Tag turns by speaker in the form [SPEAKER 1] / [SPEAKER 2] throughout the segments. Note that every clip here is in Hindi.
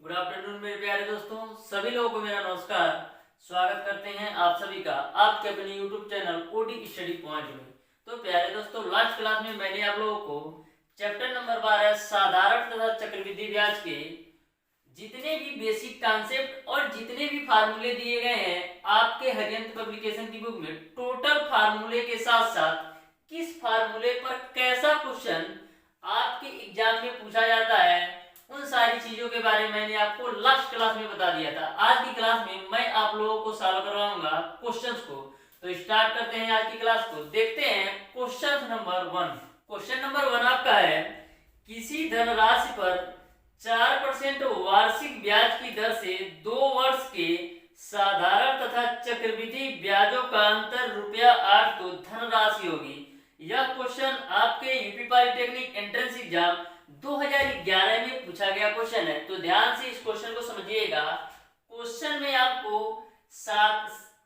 [SPEAKER 1] गुड आफ्टरनून मेरे प्यारे दोस्तों, सभी लोगों को मेरा नमस्कार। स्वागत करते हैं आप सभी का आपके अपने YouTube channel OD study point में। तो प्यारे दोस्तों, लास्ट क्लास में मैंने आप लोगों को चैप्टर नंबर 12 साधारण तथा चक्रवृद्धि ब्याज के जितने भी बेसिक कॉन्सेप्ट और जितने भी फार्मूले दिए गए हैं आपके हरियंत पब्लिकेशन की बुक में, टोटल फार्मूले के साथ साथ किस फार्मूले पर कैसा क्वेश्चन आपके एग्जाम में पूछा जाता है, उन सारी चीजों के बारे में मैंने आपको लास्ट क्लास में बता दिया था। आज की क्लास में मैं आप लोगों को सॉल्व करवाऊंगा क्वेश्चंस को। तो स्टार्ट करते हैं आज की क्लास को। देखते हैं क्वेश्चन नंबर 1। क्वेश्चन नंबर 1 आपका है, किसी धनराशि पर 4% वार्षिक ब्याज की दर से 2 वर्ष के साधारण तथा चक्रवृद्धि ब्याजों का अंतर ₹8 तो धनराशि होगी। यह क्वेश्चन आपके यूपी पॉलिटेक्निक एंट्रेंस एग्जाम 2011 में पूछा गया क्वेश्चन है। तो ध्यान से इस क्वेश्चन को समझिएगा। क्वेश्चन में आपको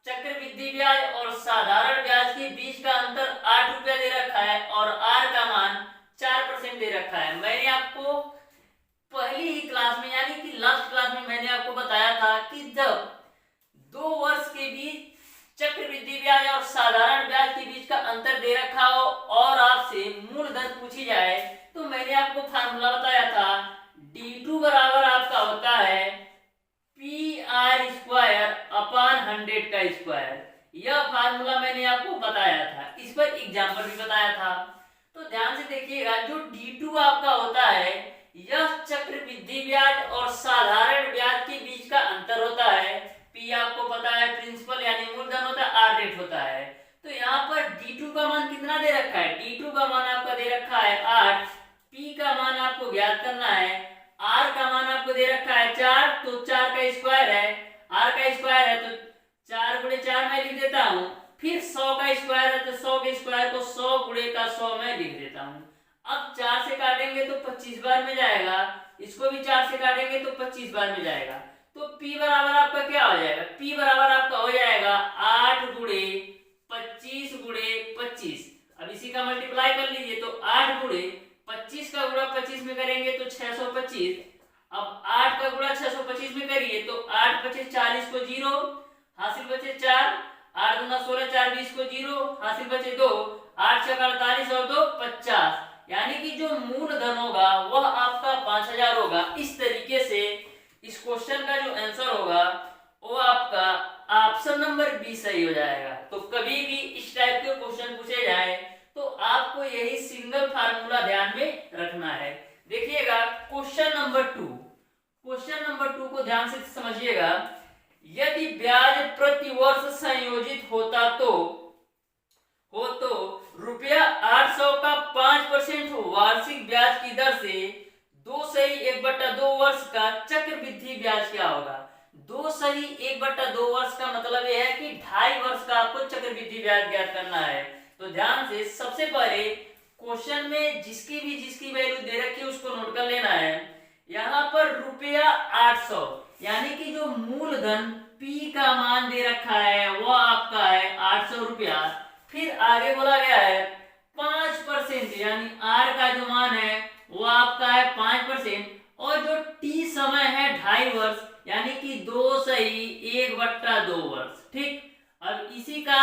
[SPEAKER 1] चक्रवृद्धि ब्याज और साधारण ब्याज के बीच का अंतर ₹8 दे रखा है और r का मान 4% दे रखा है। मैंने आपको पहली ही क्लास में यानी कि लास्ट क्लास में मैंने आपको बताया था कि जब 2 वर्ष के बीच चक्रवृद्धि ब्याज और साधारण ब्याज के बीच का अंतर दे रखा हो और आपसे मूलधन पूछी जाए, तो मैंने आपको फार्मूला बताया था D2 बराबर आपका होता है PR² अपान 100 का स्क्वायर। यह फार्मूला मैंने आपको बताया था, इस पर एग्जाम्पल भी बताया था। तो ध्यान से देखिएगा, जो D2 आपका होता है यह चक्रवृद्धि ब्याज और साधारण ब्याज के बीच का अंतर होता है। P आपको पता है प्रिंसिपल यानी मूलधन होता है, R रेट होता है। तो यहाँ पर D2 का मान कितना दे रखा है? D2 का मान आपका दे रखा है 8। P का मान आपको ज्ञात करना है, R का मान आपको दे रखा है 4, तो 4 का स्क्वायर है, R का स्क्वायर है तो 4 गुणे 4 मैं लिख देता हूँ। फिर 100 का स्क्वायर है तो 100 के स्क्वायर को 100 गुणे का 100 मैं लिख देता हूँ। अब 4 से काटेंगे तो 25 बार में जाएगा, इसको भी 4 से काटेंगे तो 25 बार में जाएगा। तो P बराबर आपका क्या हो जाएगा? P बराबर आपका हो जाएगा 8 गुणे 25 गुणे 25। अब इसी का मल्टीप्लाई कर लीजिए तो 8 गुणे 25 का गुणा 25 में करेंगे तो 625। अब 8 का गुणा 625 में करिए तो 8 25 40 को 0 हासिल बचे 4, 8 दूना 16 4 20 को 0 हासिल बचे 2, 8 6 48 और 2 50। यानी कि जो मूलधन होगा वह आपका 5000 होगा। इस तरीके से इस क्वेश्चन का जो आंसर होगा वो आपका ऑप्शन नंबर बी सही हो जाएगा। तो कभी भी इस टाइप के क्वेश्चन पूछे जाए तो आपको यही सिंगल फार्मूला ध्यान में रखना है। देखिएगा क्वेश्चन नंबर 2। क्वेश्चन नंबर 2 को ध्यान से समझिएगा। यदि ब्याज प्रति वर्ष संयोजित होता तो ₹800 का 5% वार्षिक ब्याज की दर से 2/1/2 वर्ष का चक्रवृद्धि ब्याज क्या होगा? 2/1/2 वर्ष का मतलब यह है कि 2.5 वर्ष का आपको चक्रवृद्धि ब्याज ज्ञात करना है। तो ध्यान से सबसे पहले क्वेश्चन में जिसकी वैल्यू दे रखी है उसको नोट कर लेना है। यहाँ पर ₹800 यानी कि जो मूलधन P का मान दे रखा है वो आपका है ₹800। फिर आगे बोला गया है 5% यानी R का जो मान है वो आपका है 5% और जो T समय है 2.5 वर्ष यानी कि 2/1/2 वर्ष। ठीक, अब इसी का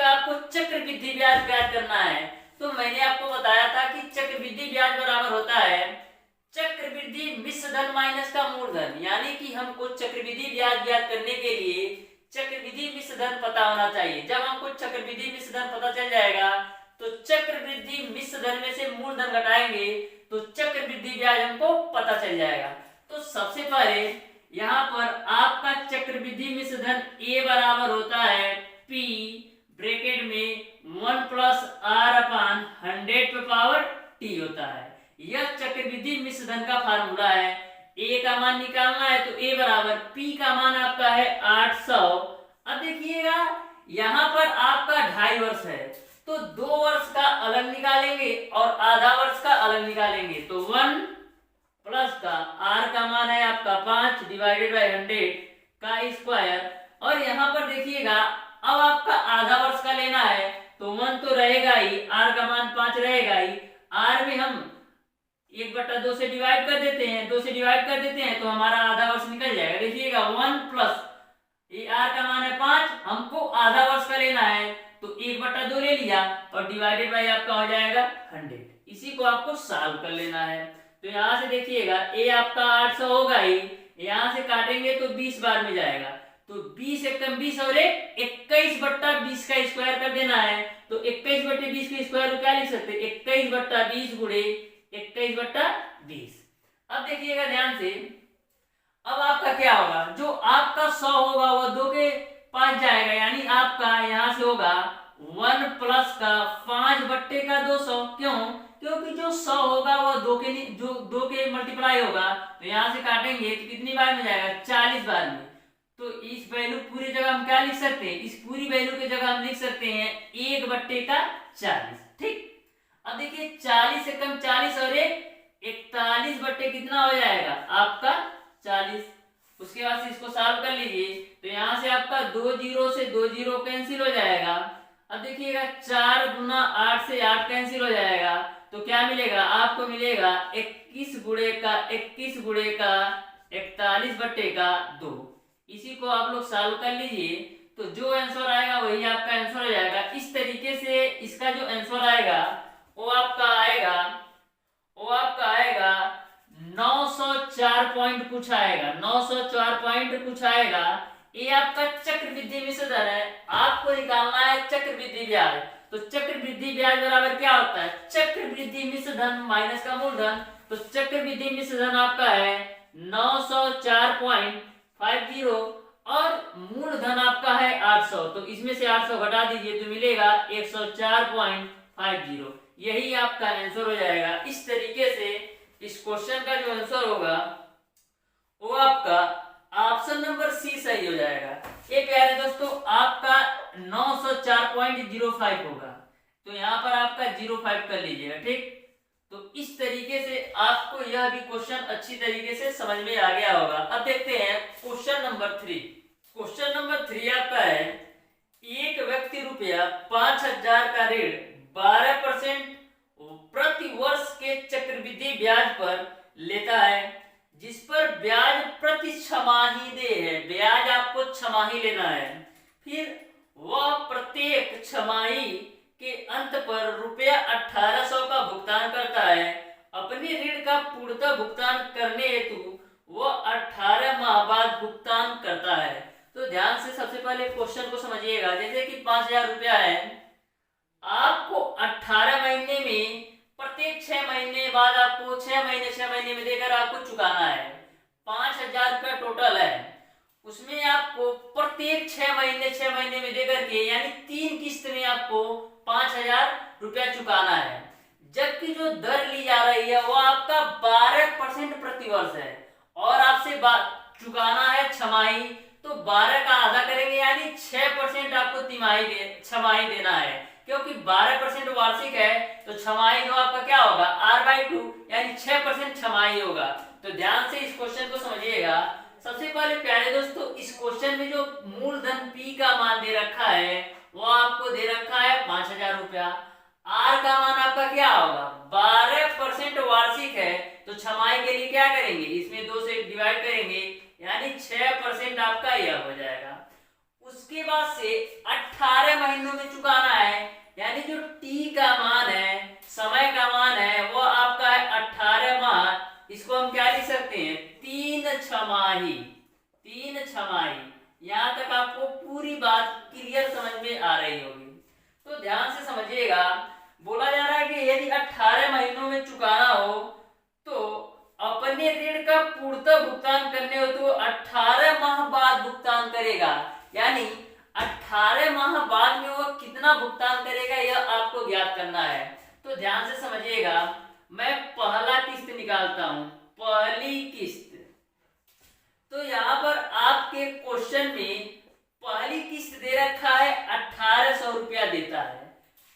[SPEAKER 1] आपको चक्रवृद्धि ब्याज ज्ञात करना है। तो मैंने आपको बताया था कि चक्रवृद्धि ब्याज बराबर होता है चक्रवृद्धि मिश्र धन माइनस का मूलधन। यानी कि हमको चक्रवृद्धि ब्याज ज्ञात करने के लिए चक्रवृद्धि मिश्र धन पता होना चाहिए। जब हमको चक्रवृद्धि मिश्र धन पता चल जाएगा तो चक्रवृद्धि मिश्र धन में से मूलधन घटाएंगे तो चक्रवृद्धि ब्याज हमको पता चल जाएगा। तो सबसे पहले यहाँ पर आपका चक्रवृद्धि मिश्र धन A बराबर होता है P ब्रैकेट में 1 + R/100 होता है। यह चक्रवृद्धि मिश्र धन का फार्मूला है। A का मान निकालना है तो A बराबर P का मान आपका है 800। अब देखिएगा यहाँ पर आपका 2.5 वर्ष है तो 2 वर्ष का अलग निकालेंगे और आधा वर्ष का अलग निकालेंगे तो 1 प्लस का R का मान है आपका 5 डिवाइडेड बाय 100 का स्क्वायर। और यहाँ पर देखिएगा अब आपका आधा वर्ष का लेना है तो 1 तो रहेगा ही, R का मान 5 रहेगा ही। R में हम 1/2 से डिवाइड कर देते हैं, 2 से डिवाइड कर देते हैं तो हमारा आधा वर्ष निकल जाएगा। देखिएगा 1 प्लस ये r का मान है 5, हमको आधा वर्ष का लेना है तो 1/2 ले लिया और डिवाइडेड बाय आपका हो जाएगा 100। इसी को आपको सॉल्व कर लेना है। तो यहाँ से देखिएगा a आपका 800 होगा ही, यहाँ से काटेंगे तो 20 बार में जाएगा तो 20 एकम 20 और 21/20 का स्क्वायर कर देना है। तो 21/20 के स्क्वायर को क्या लिख सकते हैं, 21/20 गुणे 21/20। अब देखिएगा ध्यान से, अब आपका क्या होगा, जो आपका 100 होगा वो 2 के पास जाएगा, यानी आपका यहाँ से होगा 1 प्लस का 5/200। क्यों, क्योंकि जो 100 होगा वो 2 के मल्टीप्लाई होगा तो यहाँ से काटेंगे तो कितनी बार में जाएगा, 40 बार में। तो इस वैल्यू पूरी जगह हम क्या लिख सकते हैं, इस पूरी वैल्यू की जगह हम लिख सकते हैं 1/40। ठीक, अब देखिए 40 से कम 40 और 41 बट्टे कितना हो जाएगा आपका 40। उसके बाद से इसको सॉल्व कर लीजिए तो यहाँ से आपका 2 जीरो से 2 जीरो कैंसिल हो जाएगा। अब देखिएगा 4 गुना 8 से 8 कैंसिल हो जाएगा तो क्या मिलेगा आपको, मिलेगा 21 गुणे का 41/2। इसी को आप लोग सॉल्व कर लीजिए तो जो आंसर आएगा वही आपका आंसर हो जाएगा। इस तरीके से इसका जो आंसर आएगा वो आपका आएगा 904 पॉइंट कुछ आएगा, 904 पॉइंट कुछ आएगा। ये आपका चक्रवृद्धि मिश्र धन है, आपको निकालना है चक्रवृद्धि ब्याज। तो चक्रवृद्धि ब्याज बराबर क्या होता है, चक्रवृद्धि मिश्र धन माइनस का मूलधन। तो चक्रवृद्धि मिश्र धन आपका है 904.50 और मूलधन आपका है 800। तो इसमें से 800 घटा दीजिए तो मिलेगा 104.50। यही आपका आंसर हो जाएगा। इस तरीके से इस क्वेश्चन का जो आंसर होगा वो आपका ऑप्शन नंबर सी सही हो जाएगा। ये प्यारे दोस्तों आपका 904.05 होगा। तो यहाँ पर आपका 05 कर लीजिएगा। ठीक, तो इस तरीके से आपको यह भी क्वेश्चन अच्छी तरीके से समझ में आ गया होगा। अब देखते हैं क्वेश्चन नंबर 3। क्वेश्चन नंबर 3 आपका है, एक व्यक्ति रुपया 5000 का ऋण 12% प्रति वर्ष के चक्रवृद्धि ब्याज पर लेता है, जिस पर ब्याज प्रति छमाही दे है। ब्याज आपको छमाही लेना है। फिर वह प्रत्येक छमाही के अंत पर रुपया 1800 का भुगतान करता है। अपने ऋण का पूर्णतः भुगतान करने हेतु वह 18 माह बाद भुगतान करता है। तो ध्यान से सबसे पहले क्वेश्चन को समझिएगा। जैसे कि 5000 रुपया है, आपको 18 महीने में प्रत्येक 6 महीने बाद आपको 6 महीने में देकर आपको चुकाना है। 5000 रुपया टोटल है, उसमें आपको प्रत्येक 6 महीने में देकर के यानी 3 किस्त में आपको 5000 रुपया चुकाना है। जबकि जो दर ली जा रही है वो आपका 12% प्रतिवर्ष है और आपसे चुकाना है छमाही। तो 12 का आधा करेंगे यानी 6% आपको छमाही देना है। क्योंकि 12% वार्षिक है तो छमाही जो आपका क्या होगा r/2 यानी 6% छमाही होगा। तो ध्यान से इस क्वेश्चन को समझिएगा। सबसे पहले प्यारे दोस्तों इस क्वेश्चन में जो मूलधन P का मान दे रखा है वो आपको दे रखा है 5000 रुपया। R का मान आपका क्या होगा 12% वार्षिक है तो छमाही के लिए क्या करेंगे, इसमें 2 से डिवाइड करेंगे यानी 6% आपका यह हो जाएगा। उसके बाद से 18 महीनों में चुकाना है यानी जो T का मान है, समय का मान है वो आपका है 18 माह। इसको हम क्या लिख सकते हैं 3 छमाही। यहाँ तक आपको पूरी बात क्लियर समझ में आ रही होगी। तो ध्यान से समझिएगा। बोला जा रहा है कि यदि 18 महीनों में चुकाना हो तो अपने ऋण का पूर्णतः भुगतान करने हो तो 18 माह बाद भुगतान करेगा। यानी 18 माह बाद में वो कितना भुगतान करेगा यह आपको ज्ञात करना है। तो ध्यान से समझिएगा। मैं पहला किस्त निकालता हूं, पहली किस्त। तो यहाँ पर आपके क्वेश्चन में पहली किस्त दे रखा है 1800 रुपया देता है।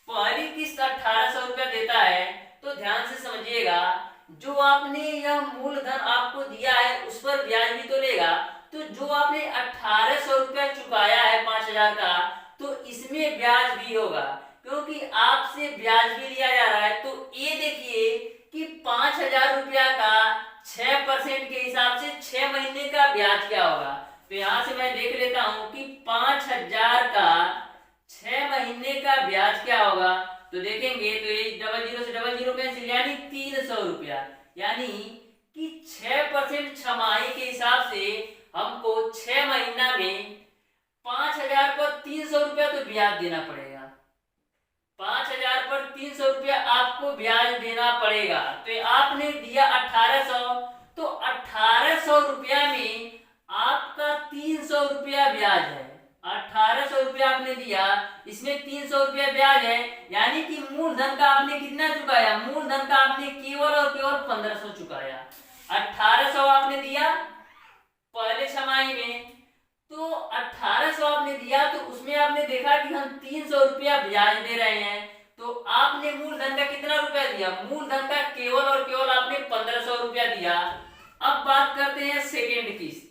[SPEAKER 1] पहली किस्त 1800 रुपया देता है। तो ध्यान से समझिएगा, जो आपने यह मूलधन आपको दिया है उस पर ब्याज भी तो लेगा। तो जो आपने 1800 रुपया चुकाया है 5000 का तो इसमें ब्याज भी होगा क्योंकि आपसे ब्याज भी लिया जा रहा है। तो ये देखिए कि 5000 6% के हिसाब से 6 महीने का ब्याज क्या होगा। तो यहाँ से मैं देख लेता हूँ कि 5,000 का 6 महीने का ब्याज क्या होगा। तो देखेंगे तो ये डबल जीरो से डबल जीरो कैंसिल, यानी 300 रुपया, यानी कि 6% छमाही के हिसाब से हमको 6 महीना में 5,000 पर 300 रुपया तो ब्याज देना पड़ेगा। 5,000 पर 300 रुपया आपको ब्याज देना पड़ेगा। तो आपने दिया 1800, तो 1800 रुपया में आपका 300 रुपया ब्याज है। 1800 रुपया आपने दिया, इसमें 300 रुपया ब्याज है, यानी कि मूलधन का आपने कितना चुकाया, मूलधन का आपने केवल और केवल 1500 चुकाया। 1800 आपने दिया पहले छमाही में, तो 1800 आपने दिया, तो उसमें आपने देखा कि हम 300 रुपया ब्याज दे रहे हैं, तो आपने मूलधन का कितना रुपया दिया, मूलधन का केवल और केवल आपने 1500 रुपया दिया। अब बात करते हैं सेकेंड किस्त।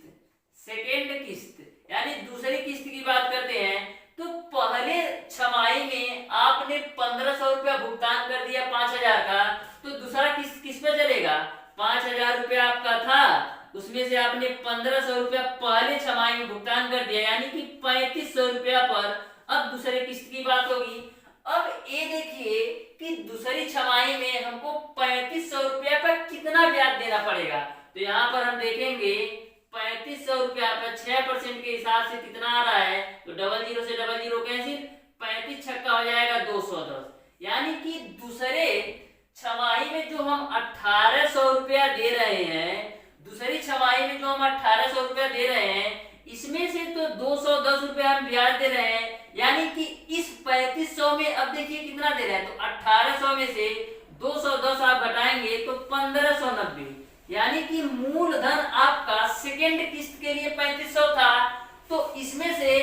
[SPEAKER 1] सेकेंड किस्त यानी दूसरी किस्त की बात करते हैं। तो पहले छमाही में आपने 1500 रुपया भुगतान कर दिया 5,000 का, तो दूसरा किस्त किस पे चलेगा, 5,000 रुपया आपका था, उसमें से आपने 1500 रुपया पहले छमाही में भुगतान कर दिया, यानी कि 3500 रुपया पर अब दूसरे किस्त की बात होगी। अब ये देखिए कि दूसरी छमाही में हमको 3500 रुपया पर कितना ब्याज देना पड़ेगा। तो यहाँ पर हम देखेंगे 3500 रुपया पर 6% के हिसाब से कितना आ रहा है, तो डबल जीरो से डबल जीरो कैंसिल, 35 छक्का हो जाएगा 210, यानी कि दूसरे छमाही में जो हम 1800 रुपया दे रहे हैं, दूसरी छमाही में जो हम 1800 रुपया दे रहे हैं, इसमें से तो 210 रुपया हम ब्याज दे रहे हैं, यानी कि इस 3500 में अब देखिए कितना दे रहे हैं, तो 1800 में से 210 आप घटाएंगे तो 1590, यानी कि मूलधन आपका सेकेंड किस्त के लिए 3500 था, तो इसमें से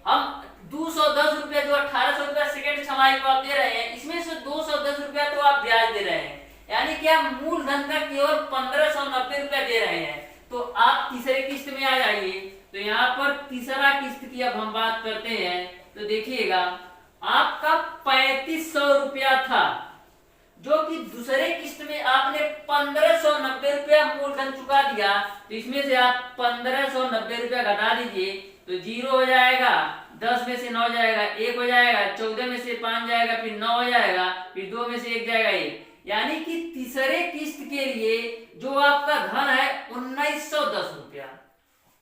[SPEAKER 1] हम 210 रुपया जो 1800 रुपया सेकेंड छमाही को आप दे रहे हैं, इसमें से 210 रुपया तो आप ब्याज दे रहे हैं, यानी कि आप मूलधन का केवल 1590 रुपया दे रहे हैं। तो आप तीसरे किस्त में आ जाइए। तो यहाँ पर तीसरा किस्त की अब हम बात करते हैं, तो देखिएगा आपका 3500 रुपया था, जो कि दूसरे किस्त में आपने 1590 रुपया मूलधन चुका दिया, तो इसमें से आप 1590 रुपया घटा दीजिए, तो 0 हो जाएगा, 10 में से 9 जाएगा, 1 हो जाएगा, 14 में से 5 जाएगा, फिर 9 हो जाएगा, फिर 2 में से 1 जाएगा 1, यानी कि तीसरे किस्त के लिए जो आपका धन है 1910 रुपया,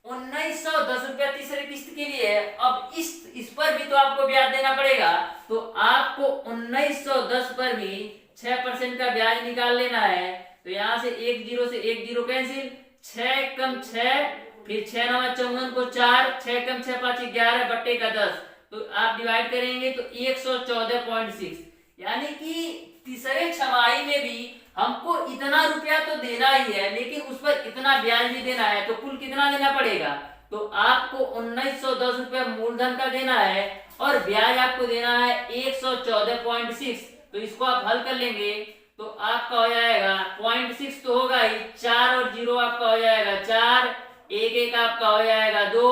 [SPEAKER 1] 1910 रुपया तीसरे किस्त के लिए है। अब इस पर भी तो आपको ब्याज देना पड़ेगा, तो आपको 1910 पर भी 6% का ब्याज निकाल लेना है। तो यहाँ से 1 जीरो से 1 जीरो कैंसिल, 6 कम 6, फिर 6 9 54 को 4, 6 कम 6 5 11 बट्टे का 10, तो आप डिवाइड करेंगे तो 114.6, यानी कि तीसरे छमाही में भी हमको इतना रुपया तो देना ही है, लेकिन उस पर इतना ब्याज भी देना है, तो कुल कितना देना पड़ेगा, तो आपको 1910 रुपया मूलधन का देना है और ब्याज आपको देना है 114.6। तो इसको आप हल कर लेंगे तो आपका हो जाएगा 0.6 तो होगा ही, 4 और 0 आपका हो जाएगा 4, 1 1 आपका हो जाएगा 2,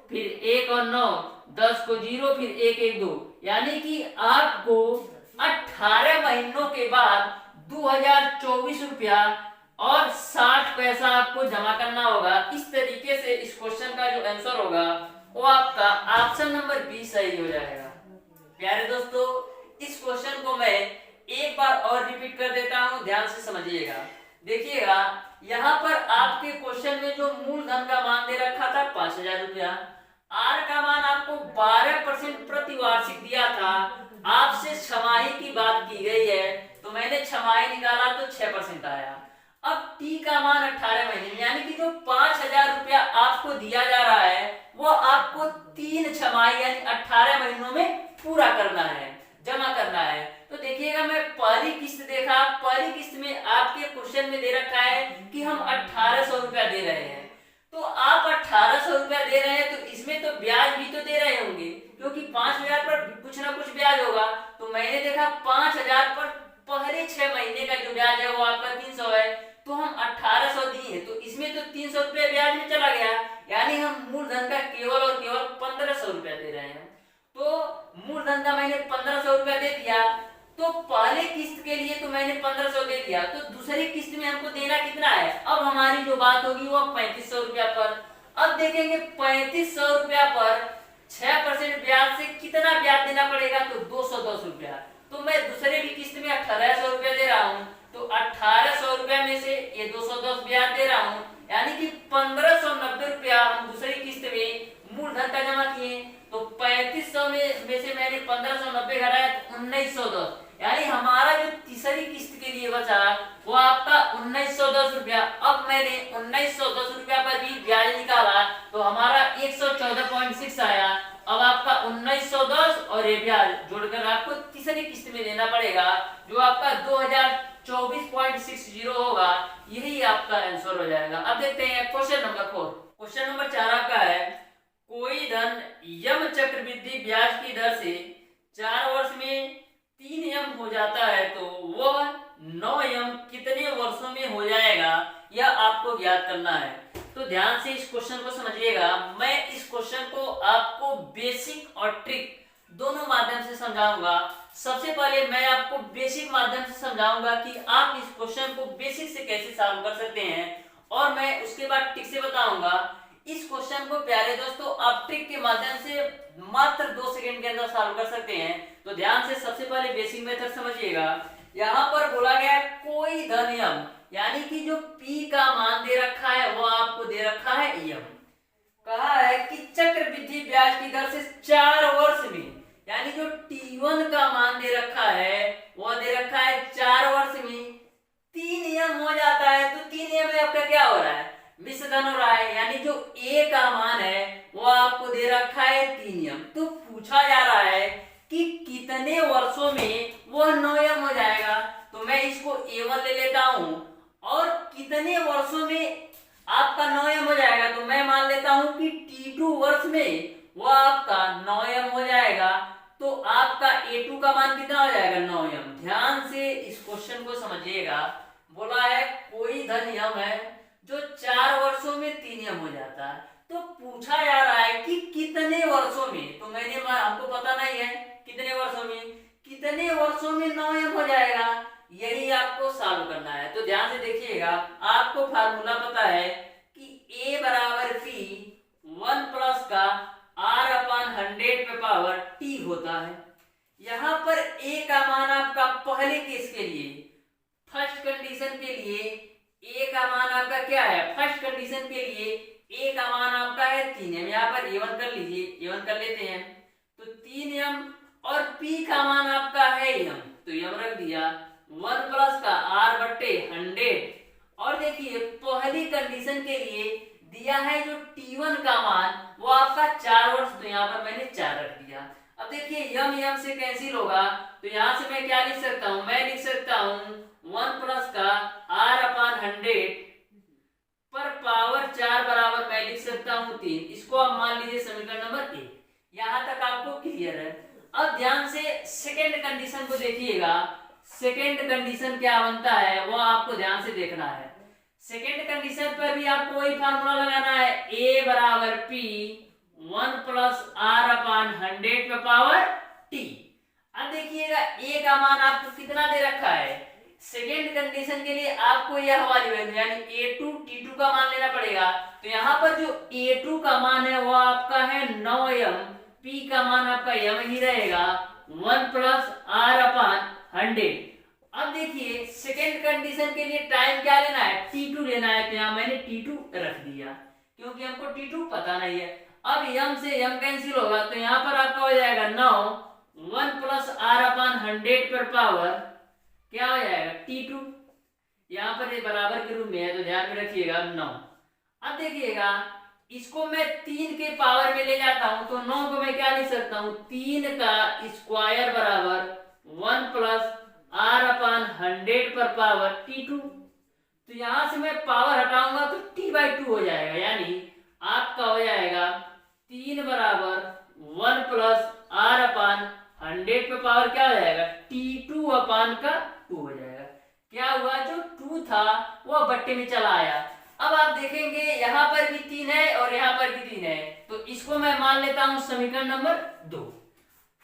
[SPEAKER 1] फिर 1 और 9, 10 को 0, फिर 1 1 2, यानी कि आपको 18 महीनों के बाद 2024 रुपया और 60 पैसा आपको जमा करना होगा। इस तरीके से इस क्वेश्चन का जो आंसर होगा वो आपका ऑप्शन नंबर बी सही हो जाएगा। प्यारे दोस्तों, इस क्वेश्चन को मैं एक बार और रिपीट कर देता हूं, ध्यान से समझिएगा। देखिएगा यहाँ पर आपके क्वेश्चन में जो मूलधन का मान दे रखा था 5000 रुपया, आर का मान आपको 12% प्रति वार्षिक दिया था, आपसे छमाही की बात की गई है, तो मैंने छमाही निकाला तो 6% आया। अब टी का मान 18 महीने, यानी कि जो 5000 रुपया आपको दिया जा रहा है वो आपको 3 छमाही यानी 18 महीनों में पूरा करना है, जमा करना है। तो देखिएगा मैं पहली किस्त देखा, पहली किस्त में आपके क्वेश्चन में दे रखा है कि हम 1800 रुपया दे रहे हैं, तो आप 1800 रुपया दे रहे हैं, तो इसमें तो ब्याज भी तो दे रहे होंगे, क्योंकि 5000 पर कुछ ना कुछ ब्याज होगा। तो मैंने देखा 5000 पर पहले 6 महीने का जो ब्याज है वो आपका 300 है, तो हम 1800 दिए, तो इसमें तो 300 रुपया ब्याज में चला गया, यानी हम मूलधन का केवल और केवल 1500 रुपया दे रहे हैं। तो मूलधन का मैंने 1500 रुपया दे दिया, तो पहले किस्त के लिए तो मैंने 1500 दे दिया, तो दूसरी किस्त में हमको देना कितना है। अब हमारी जो बात होगी वो 3500 रुपया पर। अब देखेंगे 3500 रुपया पर 6% ब्याज से कितना ब्याज देना पड़ेगा, तो 210 रुपया। तो मैं दूसरे भी किस्त में 1800 रुपया दे रहा हूँ, तो 1800 रुपया में से ये 210 ब्याज दे रहा हूँ, यानी कि 1590 रुपया हम दूसरी किस्त में मूलधन का जमा किए। तो 3500 में से मैंने 1590 घटाया तो 1910, यानी हमारा जो तीसरी किस्त के लिए बचा वो आपका 1910 रुपया। अब मैंने 1910 रुपया पर भी ब्याज निकाला तो हमारा 114.6 आया। अब आपका 1910 और ये ब्याज जोड़कर आपको तीसरी किस्त में देना पड़ेगा, जो आपका 2024.60 होगा। यही आपका आंसर हो जाएगा। अब देखते हैं क्वेश्चन नंबर 4। क्वेश्चन नंबर 4 आपका है, कोई धन यम चक्रवृद्धि ब्याज की दर से 4 वर्ष में 3 यम हो जाता है, तो वह 9 यम कितने वर्षों में हो जाएगा, यह आपको ज्ञात करना है। तो ध्यान से इस क्वेश्चन को समझिएगा। मैं इस क्वेश्चन को आपको बेसिक और ट्रिक दोनों माध्यम से समझाऊंगा। सबसे पहले मैं आपको बेसिक माध्यम से समझाऊंगा कि आप इस क्वेश्चन को बेसिक से कैसे सॉल्व कर सकते हैं, और मैं उसके बाद ट्रिक से बताऊंगा। इस क्वेश्चन को प्यारे दोस्तों आप ट्रिक के माध्यम से मात्र 2 सेकंड के अंदर सॉल्व कर सकते हैं। तो ध्यान से सबसे पहले बेसिक मेथड समझिएगा। यहाँ पर बोला गया है कोई धन यम, यानी कि जो P का मान दे रखा है वो आपको दे रखा है यम। कहा है कि चक्रवृद्धि ब्याज की दर से 4 वर्ष में, यानी जो T1 का मान दे रखा है वो दे रखा है 4 वर्ष में 3 यम हो जाता है। तो 3 यम में आपका क्या हो रहा है, मिश्र धन हो रहा है, यानी जो A का मान है वो आपको दे रखा है 3 यम। तो पूछा जा रहा है कि कितने वर्षों में वह 9 यम हो जाएगा। तो मैं इसको A1 ले लेता हूं, और कितने वर्षों में आपका 9 यम हो जाएगा, तो मैं मान लेता हूं कि T2 वर्ष में वो आपका 9 यम हो जाएगा। तो आपका A2 का मान कितना हो जाएगा, 9 यम। ध्यान से इस क्वेश्चन को समझिएगा। बोला है कोई धन यम है जो 4 वर्षों में 3 यम हो जाता है, तो पूछा जा रहा है कि कितने वर्षों में। तो हमको पता नहीं है कितने वर्षों में, कितने वर्षों में 9 यम हो जाएगा, यही आपको सॉल्व करना है। तो ध्यान से देखिएगा, आपको फार्मूला पता है कि A बराबर P 1 प्लस का R/100 पे पावर T होता है। यहाँ पर A का मान आपका पहले केस के लिए, फर्स्ट कंडीशन के लिए A का मान आपका क्या है, फर्स्ट कंडीशन के लिए A का मान आपका है 3 यम। यहाँ पर A1 कर लीजिए, A1 कर लेते हैं, तो 3 यम, और P का मान आपका है यम, तो यम रख दिया 1 प्लस का R/100। और देखिए पहली कंडीशन के लिए दिया है जो T1 का मान वो आपका 4 वर्ष, तो यहाँ पर मैंने 4 रख दिया। अब देखिए यम यम से कैंसिल होगा, तो यहाँ से मैं क्या लिख सकता हूँ, मैं लिख सकता हूँ 1 प्लस का R/100 पर पावर 4 बराबर मैं लिख सकता हूँ 3। इसको आप मान लीजिए समीकरण नंबर 1। यहाँ तक आपको क्लियर है। अब ध्यान से सेकेंड कंडीशन को देखिएगा। सेकेंड कंडीशन क्या बनता है वो आपको ध्यान से देखना है। सेकेंड कंडीशन पर भी आपको वही फार्मूला लगाना है, A बराबर P 1 प्लस R/100 पे पावर T। अब देखिएगा A का मान आपको कितना दे रखा है, सेकेंड कंडीशन के लिए आपको यह वाली वैल्यू यानी A2 T2 का मान लेना पड़ेगा। तो यहाँ पर जो A2 का मान है वो आपका है 9 यम, P का मान आपका यम ही रहेगा 1 प्लस R/100। अब देखिए सेकेंड कंडीशन के लिए टाइम क्या लेना है, T2 लेना है, तो यहाँ मैंने T2 रख दिया क्योंकि हमको T2 पता नहीं है। अब यम से यम कैंसिल होगा, तो यहाँ पर आपका हो जाएगा 9 1 प्लस R/100 पर पावर क्या हो जाएगा T2। यहाँ पर ये बराबर के रूप में है तो ध्यान में रखिएगा 9। अब देखिएगा इसको मैं 3 के पावर में ले जाता हूं, तो 9 को मैं क्या लिख सकता हूं, 3 का स्क्वायर बराबर 1 प्लस R/100 पर पावर T2। तो यहां से मैं पावर हटाऊंगा तो T/2 हो जाएगा, यानी आपका हो जाएगा 3 बराबर 1 प्लस R/100 पे पावर क्या हो जाएगा T2/2 हो जाएगा। क्या हुआ, जो 2 था वो बट्टे में चला आया। अब आप देखेंगे यहाँ पर भी 3 है और यहाँ पर भी 3 है, तो इसको मैं मान लेता हूं समीकरण नंबर 2।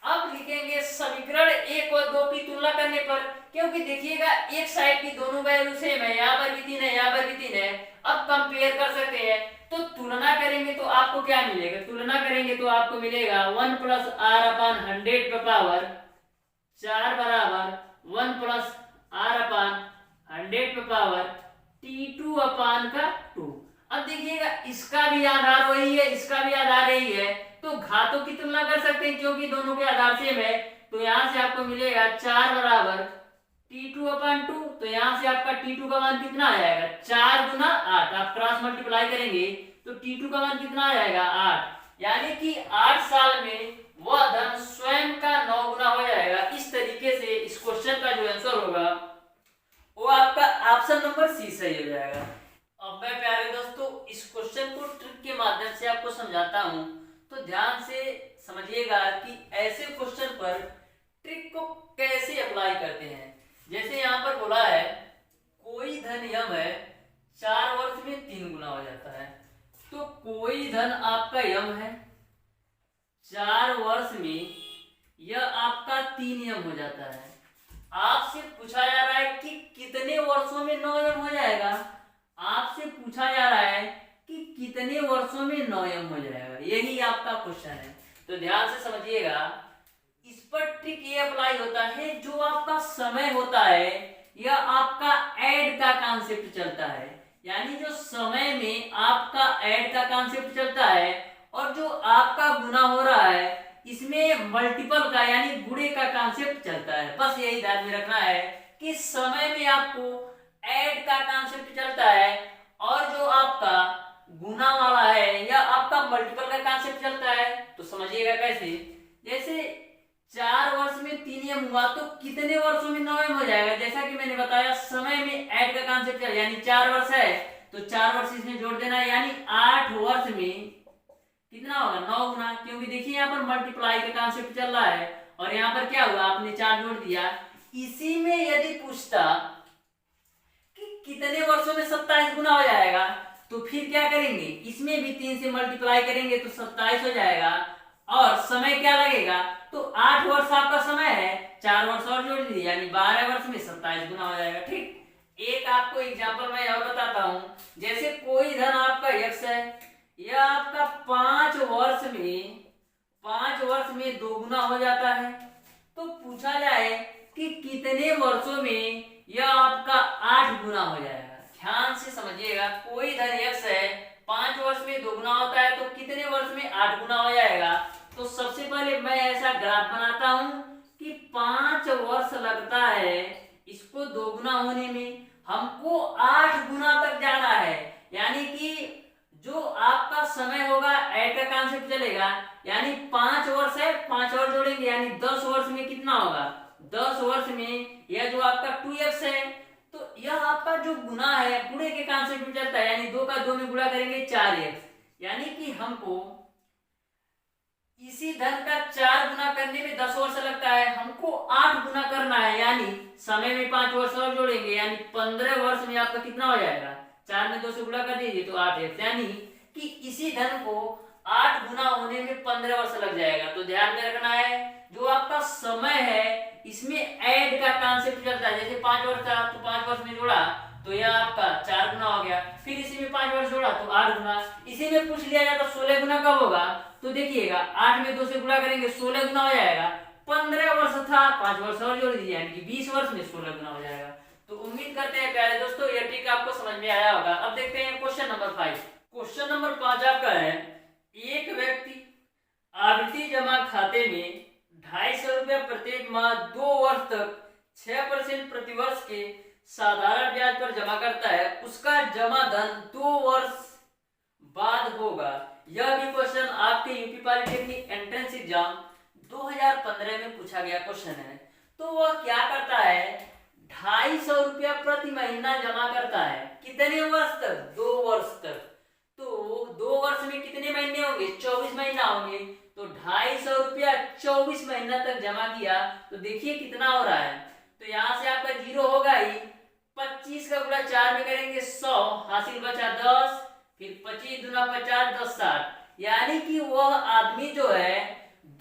[SPEAKER 1] अब लिखेंगे समीकरण 1 और 2 की तुलना करने पर, क्योंकि देखिएगा एक साइड की दोनों वैल्यू सेम है, यहाँ पर भी 3 है, यहाँ पर भी 3 है। अब कंपेयर कर सकते हैं, तो तुलना करेंगे तो आपको क्या मिलेगा, तुलना करेंगे तो आपको मिलेगा 1 प्लस आर अपान 100 पर पावर 4 बराबर 1 प्लस आर अपान 100 पर पावर T2 अपान का 2। अब देखिएगा इसका भी आधार वही है, इसका भी आधार यही है, तो घातों की तुलना कर सकते हैं क्योंकि दोनों के आधार सेम है। तो यहाँ से आपको मिलेगा 4 बराबर T2 अपान 2। तो यहाँ से आपका T2 का मान कितना आ जाएगा, 4 गुना 8। आप क्रॉस मल्टीप्लाई करेंगे तो T2 का मान कितना आ जाएगा, 8। यानी कि 8 साल में वह धन स्वयं का 9 गुना हो जाएगा। इस तरीके से इस क्वेश्चन का जो आंसर होगा वो आपका ऑप्शन नंबर सी सही हो जाएगा। अब मैं प्यारे दोस्तों इस क्वेश्चन को ट्रिक के माध्यम से आपको समझाता हूं, तो ध्यान से समझिएगा कि ऐसे क्वेश्चन पर ट्रिक को कैसे अप्लाई करते हैं। जैसे यहाँ पर बोला है कोई धन यम है 4 वर्ष में 3 गुना हो जाता है, तो कोई धन आपका यम है 4 वर्ष में यह आपका 3 यम हो जाता है। आपसे पूछा जा रहा है कि कितने वर्षों में 9 यम हो जाएगा, आपसे पूछा जा रहा है कि कितने वर्षों में 9 यम हो जाएगा, यही आपका क्वेश्चन है। तो ध्यान से समझिएगा, इस पर ट्रिक ये अप्लाई होता है, जो आपका समय होता है यह आपका ऐड का कॉन्सेप्ट चलता है, यानी जो समय में आपका ऐड का कॉन्सेप्ट चलता है और जो आपका गुना हो रहा है इसमें मल्टीपल का यानी गुणे का कॉन्सेप्ट चलता है। बस यही ध्यान में रखना है कि समय में आपको ऐड का कॉन्सेप्ट चलता है और जो आपका गुना वाला है या आपका मल्टीपल का कॉन्सेप्ट चलता है। तो समझिएगा कैसे, जैसे 4 वर्ष में 3 यम हुआ तो कितने वर्षों में 9 यम हो जाएगा। जैसा कि मैंने बताया समय में ऐड का कॉन्सेप्ट है, यानी 4 वर्ष है तो 4 वर्ष इसमें जोड़ देना है, यानी 8 वर्ष में कितना होगा, 9 गुना। क्योंकि देखिए यहाँ पर मल्टीप्लाई का कॉन्सेप्ट चल रहा है और यहाँ पर क्या हुआ, आपने 4 जोड़ दिया। इसी में यदि पूछता कि कितने वर्षों में 27 गुना हो जाएगा, तो फिर क्या करेंगे, इसमें भी 3 से मल्टीप्लाई करेंगे तो 27 हो जाएगा और समय क्या लगेगा, तो 8 वर्ष आपका समय है, 4 वर्ष और जोड़ दीजिए यानी 12 वर्ष में 27 गुना हो जाएगा। ठीक, एक आपको एग्जांपल मैं और बताता हूं। जैसे कोई धन आपका x है, यह आपका 5 वर्ष में 2 गुना हो जाता है, तो पूछा जाए कि कितने वर्षों में यह आपका 8 गुना हो जाएगा। ध्यान से समझिएगा, कोई धन x है 5 वर्ष में 2 गुना होता है तो कितने वर्ष में 8 गुना हो जाएगा। तो सबसे पहले मैं ऐसा ग्राफ बनाता हूं कि 5 वर्ष लगता है इसको 2 गुना होने में, हमको 8 गुना तक जाना है। यानी कि जो आपका समय होगा ऐड का कॉन्सेप्ट चलेगा, यानी 5 वर्ष है 5 और जोड़ेंगे यानी 10 वर्ष में कितना होगा, 10 वर्ष में यह जो आपका 2x है तो यह आपका जो गुना है गुणे के कॉन्सेप्ट में चलता है, यानी 2 का 2 में गुणा करेंगे 4x। यानी कि हमको इसी धन का 4 गुना करने में 10 वर्ष लगता है, हमको 8 गुना करना है, यानी समय में 5 वर्ष और जोड़ेंगे यानी 15 वर्ष में आपका कितना हो जाएगा, 4 में 2 से गुणा कर दीजिए तो 8x। यानी कि इसी धन को 8 गुना होने में 15 वर्ष लग जाएगा। तो ध्यान में रखना है, जो आपका समय है इसमें ऐड का कॉन्सेप्ट चलता है। जैसे 5 वर्ष था तो 5 वर्ष में जोड़ा तो यह आपका 4 गुना हो गया, फिर इसी में 5 वर्ष जोड़ा तो 8 गुना। इसी में पूछ लिया जाता 16 गुना कब होगा, तो देखिएगा 8 में 2 से गुणा करेंगे 16 गुना हो जाएगा। 15 वर्ष था 5 वर्ष और जोड़ दीजिए यानी कि 20 वर्ष में 16 गुना हो जाएगा। तो उम्मीद करते हैं प्यारे दोस्तों यह ट्रिक आपको समझ में आया होगा। अब देखते हैं क्वेश्चन नंबर 5। क्वेश्चन नंबर 5 आपका है, एक व्यक्ति आवर्ती जमा खाते में 250 रुपया प्रत्येक माह 2 वर्ष तक 6% प्रतिवर्ष के साधारण ब्याज पर जमा करता है, उसका जमा धन 2 वर्ष बाद होगा। यह भी क्वेश्चन आपके यूपी पॉलिटेक्निक एंट्रेंस एग्जाम 2015 में पूछा गया क्वेश्चन है। तो वह क्या करता है, 250 रुपया प्रति महीना जमा करता है, कितने वर्ष तक, 2 वर्ष तक। तो 2 वर्ष में कितने महीने होंगे, 24 महीना होंगे। तो 250 रुपया 24 महीना तक जमा किया तो देखिए कितना हो रहा है। तो यहाँ से आपका 0 होगा ही, 25 का गुणा 4 में करेंगे 100, हासिल बचा 10, फिर 25 दूना 50 10 60। यानी कि वह आदमी जो है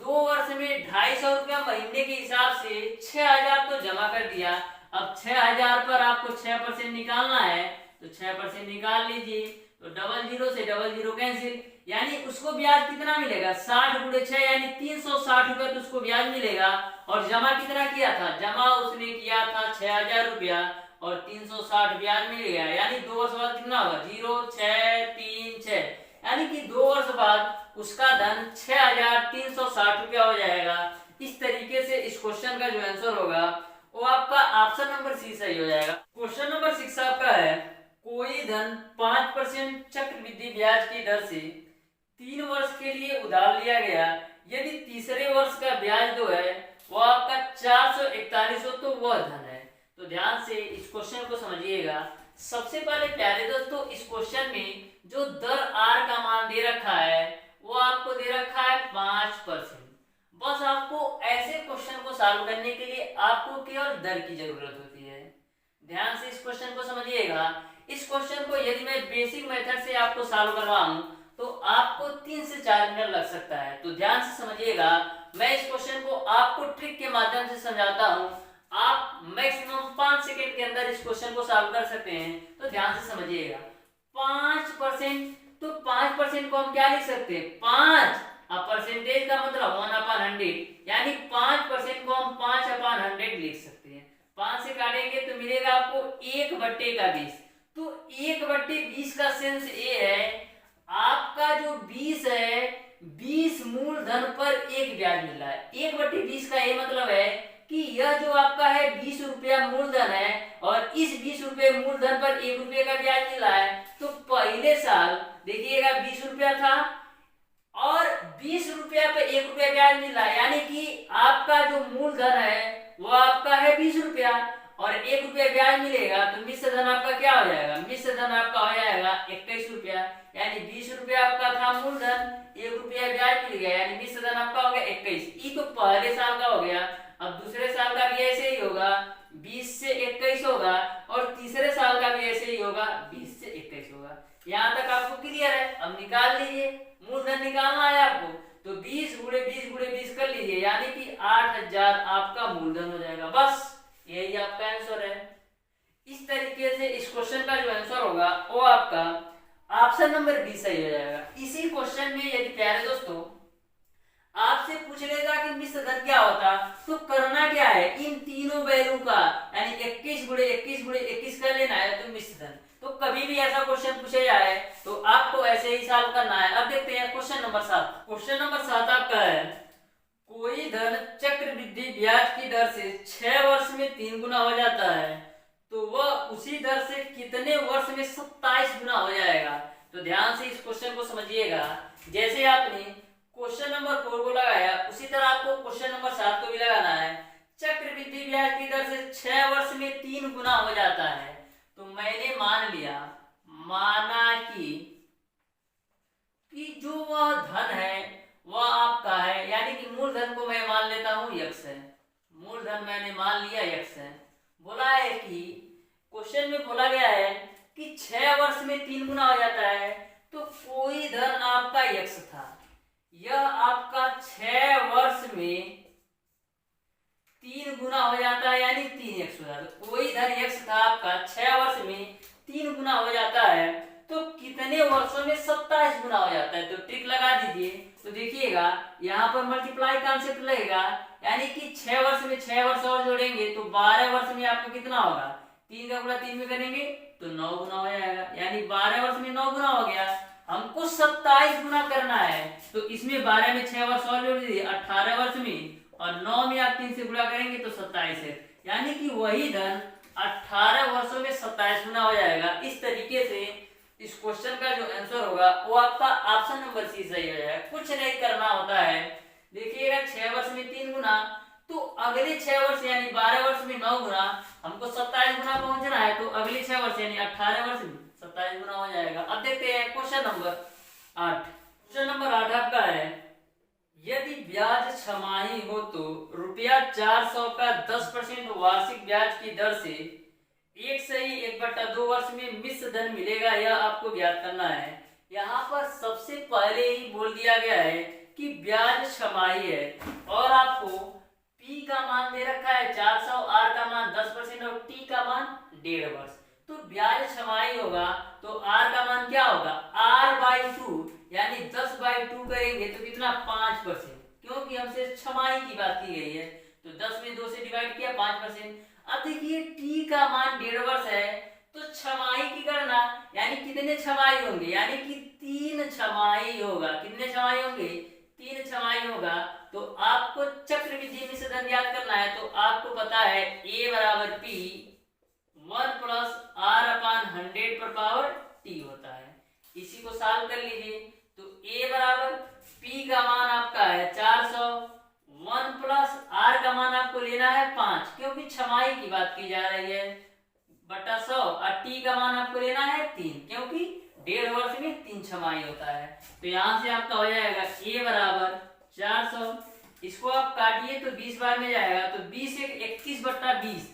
[SPEAKER 1] 2 वर्ष में 250 रुपया महीने के हिसाब से 6000 तो जमा कर दिया। अब 6000 पर आपको 6% निकालना है, तो 6% निकाल लीजिए। तो डबल जीरो से डबल जीरो कैंसिल, यानी उसको ब्याज कितना मिलेगा, 60 गुणे 6 यानी 360 रुपया तो उसको ब्याज मिलेगा। और जमा कितना किया था, जमा उसने किया था 6000 रुपया और 360 ब्याज मिल गया। यानी 2 वर्ष बाद कितना होगा, 0 6 3 6, यानी कि 2 वर्ष बाद उसका धन 6360 रुपया हो जाएगा। इस तरीके से इस क्वेश्चन का जो आंसर होगा वो आपका ऑप्शन नंबर सी सही हो जाएगा। क्वेश्चन नंबर 6 आपका है, कोई धन 5% चक्रवृद्धि ब्याज की दर से 3 वर्ष के लिए उधार लिया गया, यदि तीसरे वर्ष का ब्याज जो है वो आपका 441 हो तो वह धन है। तो ध्यान से इस क्वेश्चन को समझिएगा। सबसे पहले प्यारे दोस्तों, इस क्वेश्चन में जो दर आर का मान दे रखा है वो आपको दे रखा है 5%। बस आपको ऐसे क्वेश्चन को सॉल्व करने के लिए आपको केवल दर की जरूरत होती है। ध्यान से इस क्वेश्चन को समझिएगा। इस क्वेश्चन को यदि मैं बेसिक मेथड से आपको सॉल्व करवाऊं तो आपको 3 से 4 मिनट लग सकता है। तो ध्यान से समझिएगा, मैं इस क्वेश्चन को आपको ट्रिक के माध्यम से समझाता हूं। आप मैक्सिमम 5 सेकंड के अंदर इस क्वेश्चन को सॉल्व कर सकते हैं। तो ध्यान से समझिएगा, 5%, तो 5% को हम क्या लिख सकते हैं, 5, अब परसेंटेज का मतलब 1/100, यानी 5% को हम 5/100 लिख सकते हैं। 5 से काटेंगे तो मिलेगा आपको 1/20। तो 1/20 का सेंस ये है, आपका जो 20 है, 20 मूलधन पर 1 ब्याज मिल रहा है। 1/20 का ये मतलब है कि यह जो आपका है 20 रुपया मूलधन है और इस 20 रुपये मूलधन पर 1 रुपये का ब्याज मिल रहा है। तो पहले साल देखिएगा 20 रुपया था और 20 रुपया पे 1 रुपया ब्याज मिल रहा है, यानी कि आपका जो मूलधन है वो आपका है 20 रुपया और 1 रुपया ब्याज मिलेगा। तो मिश्र धन आपका क्या हो जाएगा, मिश्र धन आपका हो जाएगा 21 रुपया, यानी 20 रुपया आपका था मूलधन, 1 रुपया ब्याज मिल गया, यानी मिश्र धन आपका हो गया 21। ये तो पहले साल का हो गया। अब दूसरे साल का भी ऐसे ही होगा, 20 से 21 होगा और तीसरे साल का भी ऐसे ही होगा, 20 से 21 होगा। यहाँ तक आपको क्लियर है। अब निकाल लीजिए, मूलधन निकालना है आपको, तो 20 गुणे 20 गुणे 20 कर लीजिए, यानी कि 8000 आपका मूलधन हो जाएगा। बस यही आपका आंसर है। इस तरीके से इस क्वेश्चन का जो आंसर होगा वो आपका ऑप्शन नंबर बी सही हो जाएगा। इसी क्वेश्चन में यदि प्यारे दोस्तों आपसे पूछ लेगा कि मिश्र धन क्या होता, तो करना क्या है, इन तीनों वैल्यू का यानी 21 गुणे 21 गुणे 21 का लेना है तो मिश्र धन। तो कभी भी ऐसा क्वेश्चन पूछे जाए तो आपको ऐसे ही सॉल्व करना है। अब देखते हैं क्वेश्चन नंबर 7। क्वेश्चन नंबर 7 आपका है, कोई धन चक्रवृद्धि ब्याज की दर से 6 वर्ष में 3 गुना हो जाता है, तो वह उसी दर से कितने वर्ष में 27 गुना हो जाएगा। तो ध्यान से इस क्वेश्चन को समझिएगा। जैसे आपने क्वेश्चन नंबर 4 को लगाया उसी तरह आपको क्वेश्चन नंबर 7 को भी लगाना है। चक्रवृद्धि ब्याज की दर से 6 वर्ष में 3 गुना हो जाता है, तो मैंने माना कि जो वह धन है वह आपका है, यानी कि मूलधन को मैं मान लेता हूं x है, मूलधन मैंने मान लिया x है। बोला है कि क्वेश्चन में बोला गया है कि 6 वर्ष में 3 गुना हो जाता है, तो कोई धन आपका x था, यह आपका 6 वर्ष में 3 गुना हो जाता है, यानी 3x हो जाता है। तो कोई धन x था आपका 6 वर्ष में 3 गुना हो जाता है, तो कितने वर्षों में 27 गुना हो जाता है। तो ट्रिक लगा दीजिए। तो देखिएगा यहाँ पर मल्टीप्लाई कॉन्सेप्ट लगेगा, यानी कि 6 वर्ष में 6 वर्ष और जोड़ेंगे तो 12 वर्ष में आपको कितना होगा, 3 का गुणा 3 में करेंगे तो 9 गुना हो जाएगा, यानी 12 वर्ष में 9 गुना हो गया। हमको 27 गुना करना है, तो इसमें 12 में 6 वर्ष और जोड़ दीजिए 18 वर्ष में, और 9 में आप 3 से गुणा करेंगे तो 27 है, यानी कि वही धन 18 वर्षों में 27 गुना हो जाएगा। इस तरीके से इस क्वेश्चन का जो आंसर होगा वो आपका ऑप्शन नंबर सी सही हो जाएगा। कुछ नहीं करना होता है। देखिएगा 6 वर्ष में 3 गुना, तो अगले 6 वर्ष यानी 12 वर्ष में 9 गुना, हमको 27 गुना पहुंचना है, तो अगले 6 वर्ष यानी 18 वर्ष में 27 गुना हो जाएगा। अब देखते हैं क्वेश्चन नंबर 8। क्वेश्चन नंबर 8 आपका है, यदि ब्याज छमाही हो तो रुपया 400 का 10% वार्षिक ब्याज की दर से 1/2 वर्ष में मिश्र धन मिलेगा, यह आपको ज्ञात करना है। यहाँ पर सबसे पहले ही बोल दिया गया है कि ब्याज छमाही है और आपको P का मान दे रखा है 400, R का मान 10% और T का मान 1.5 वर्ष। तो ब्याज छमाही होगा तो R का मान क्या होगा, R/2 यानी 10/2 करेंगे तो कितना 5%, क्योंकि हमसे छमाही की बात की गई है तो 10 में 2 से डिवाइड किया 5%। अब देखिए T का मान 1.5 वर्ष है तो छमाही की गणना यानी कितने छमाही होंगे, यानी कि 3 छमाही होगा। कितने छमाही होंगे, 3 छमाही होगा। तो आपको चक्रवृद्धि मिश्रधन याद करना है तो आपको पता है A बराबर P 1 प्लस R/100 पर पावर T होता है। इसी को सॉल्व कर लीजिए तो A बराबर P का मान आपका है 400, 1 प्लस R का मान आपको लेना है 5 क्योंकि छमाही की बात की जा रही है बटा 100 और T का मान आपको लेना है 3 क्योंकि 1.5 वर्ष में 3 छमाही होता है। तो यहाँ से आपका हो जाएगा A बराबर 400, इसको आप काटिए तो 20 बार में जाएगा तो 20 एक 21/20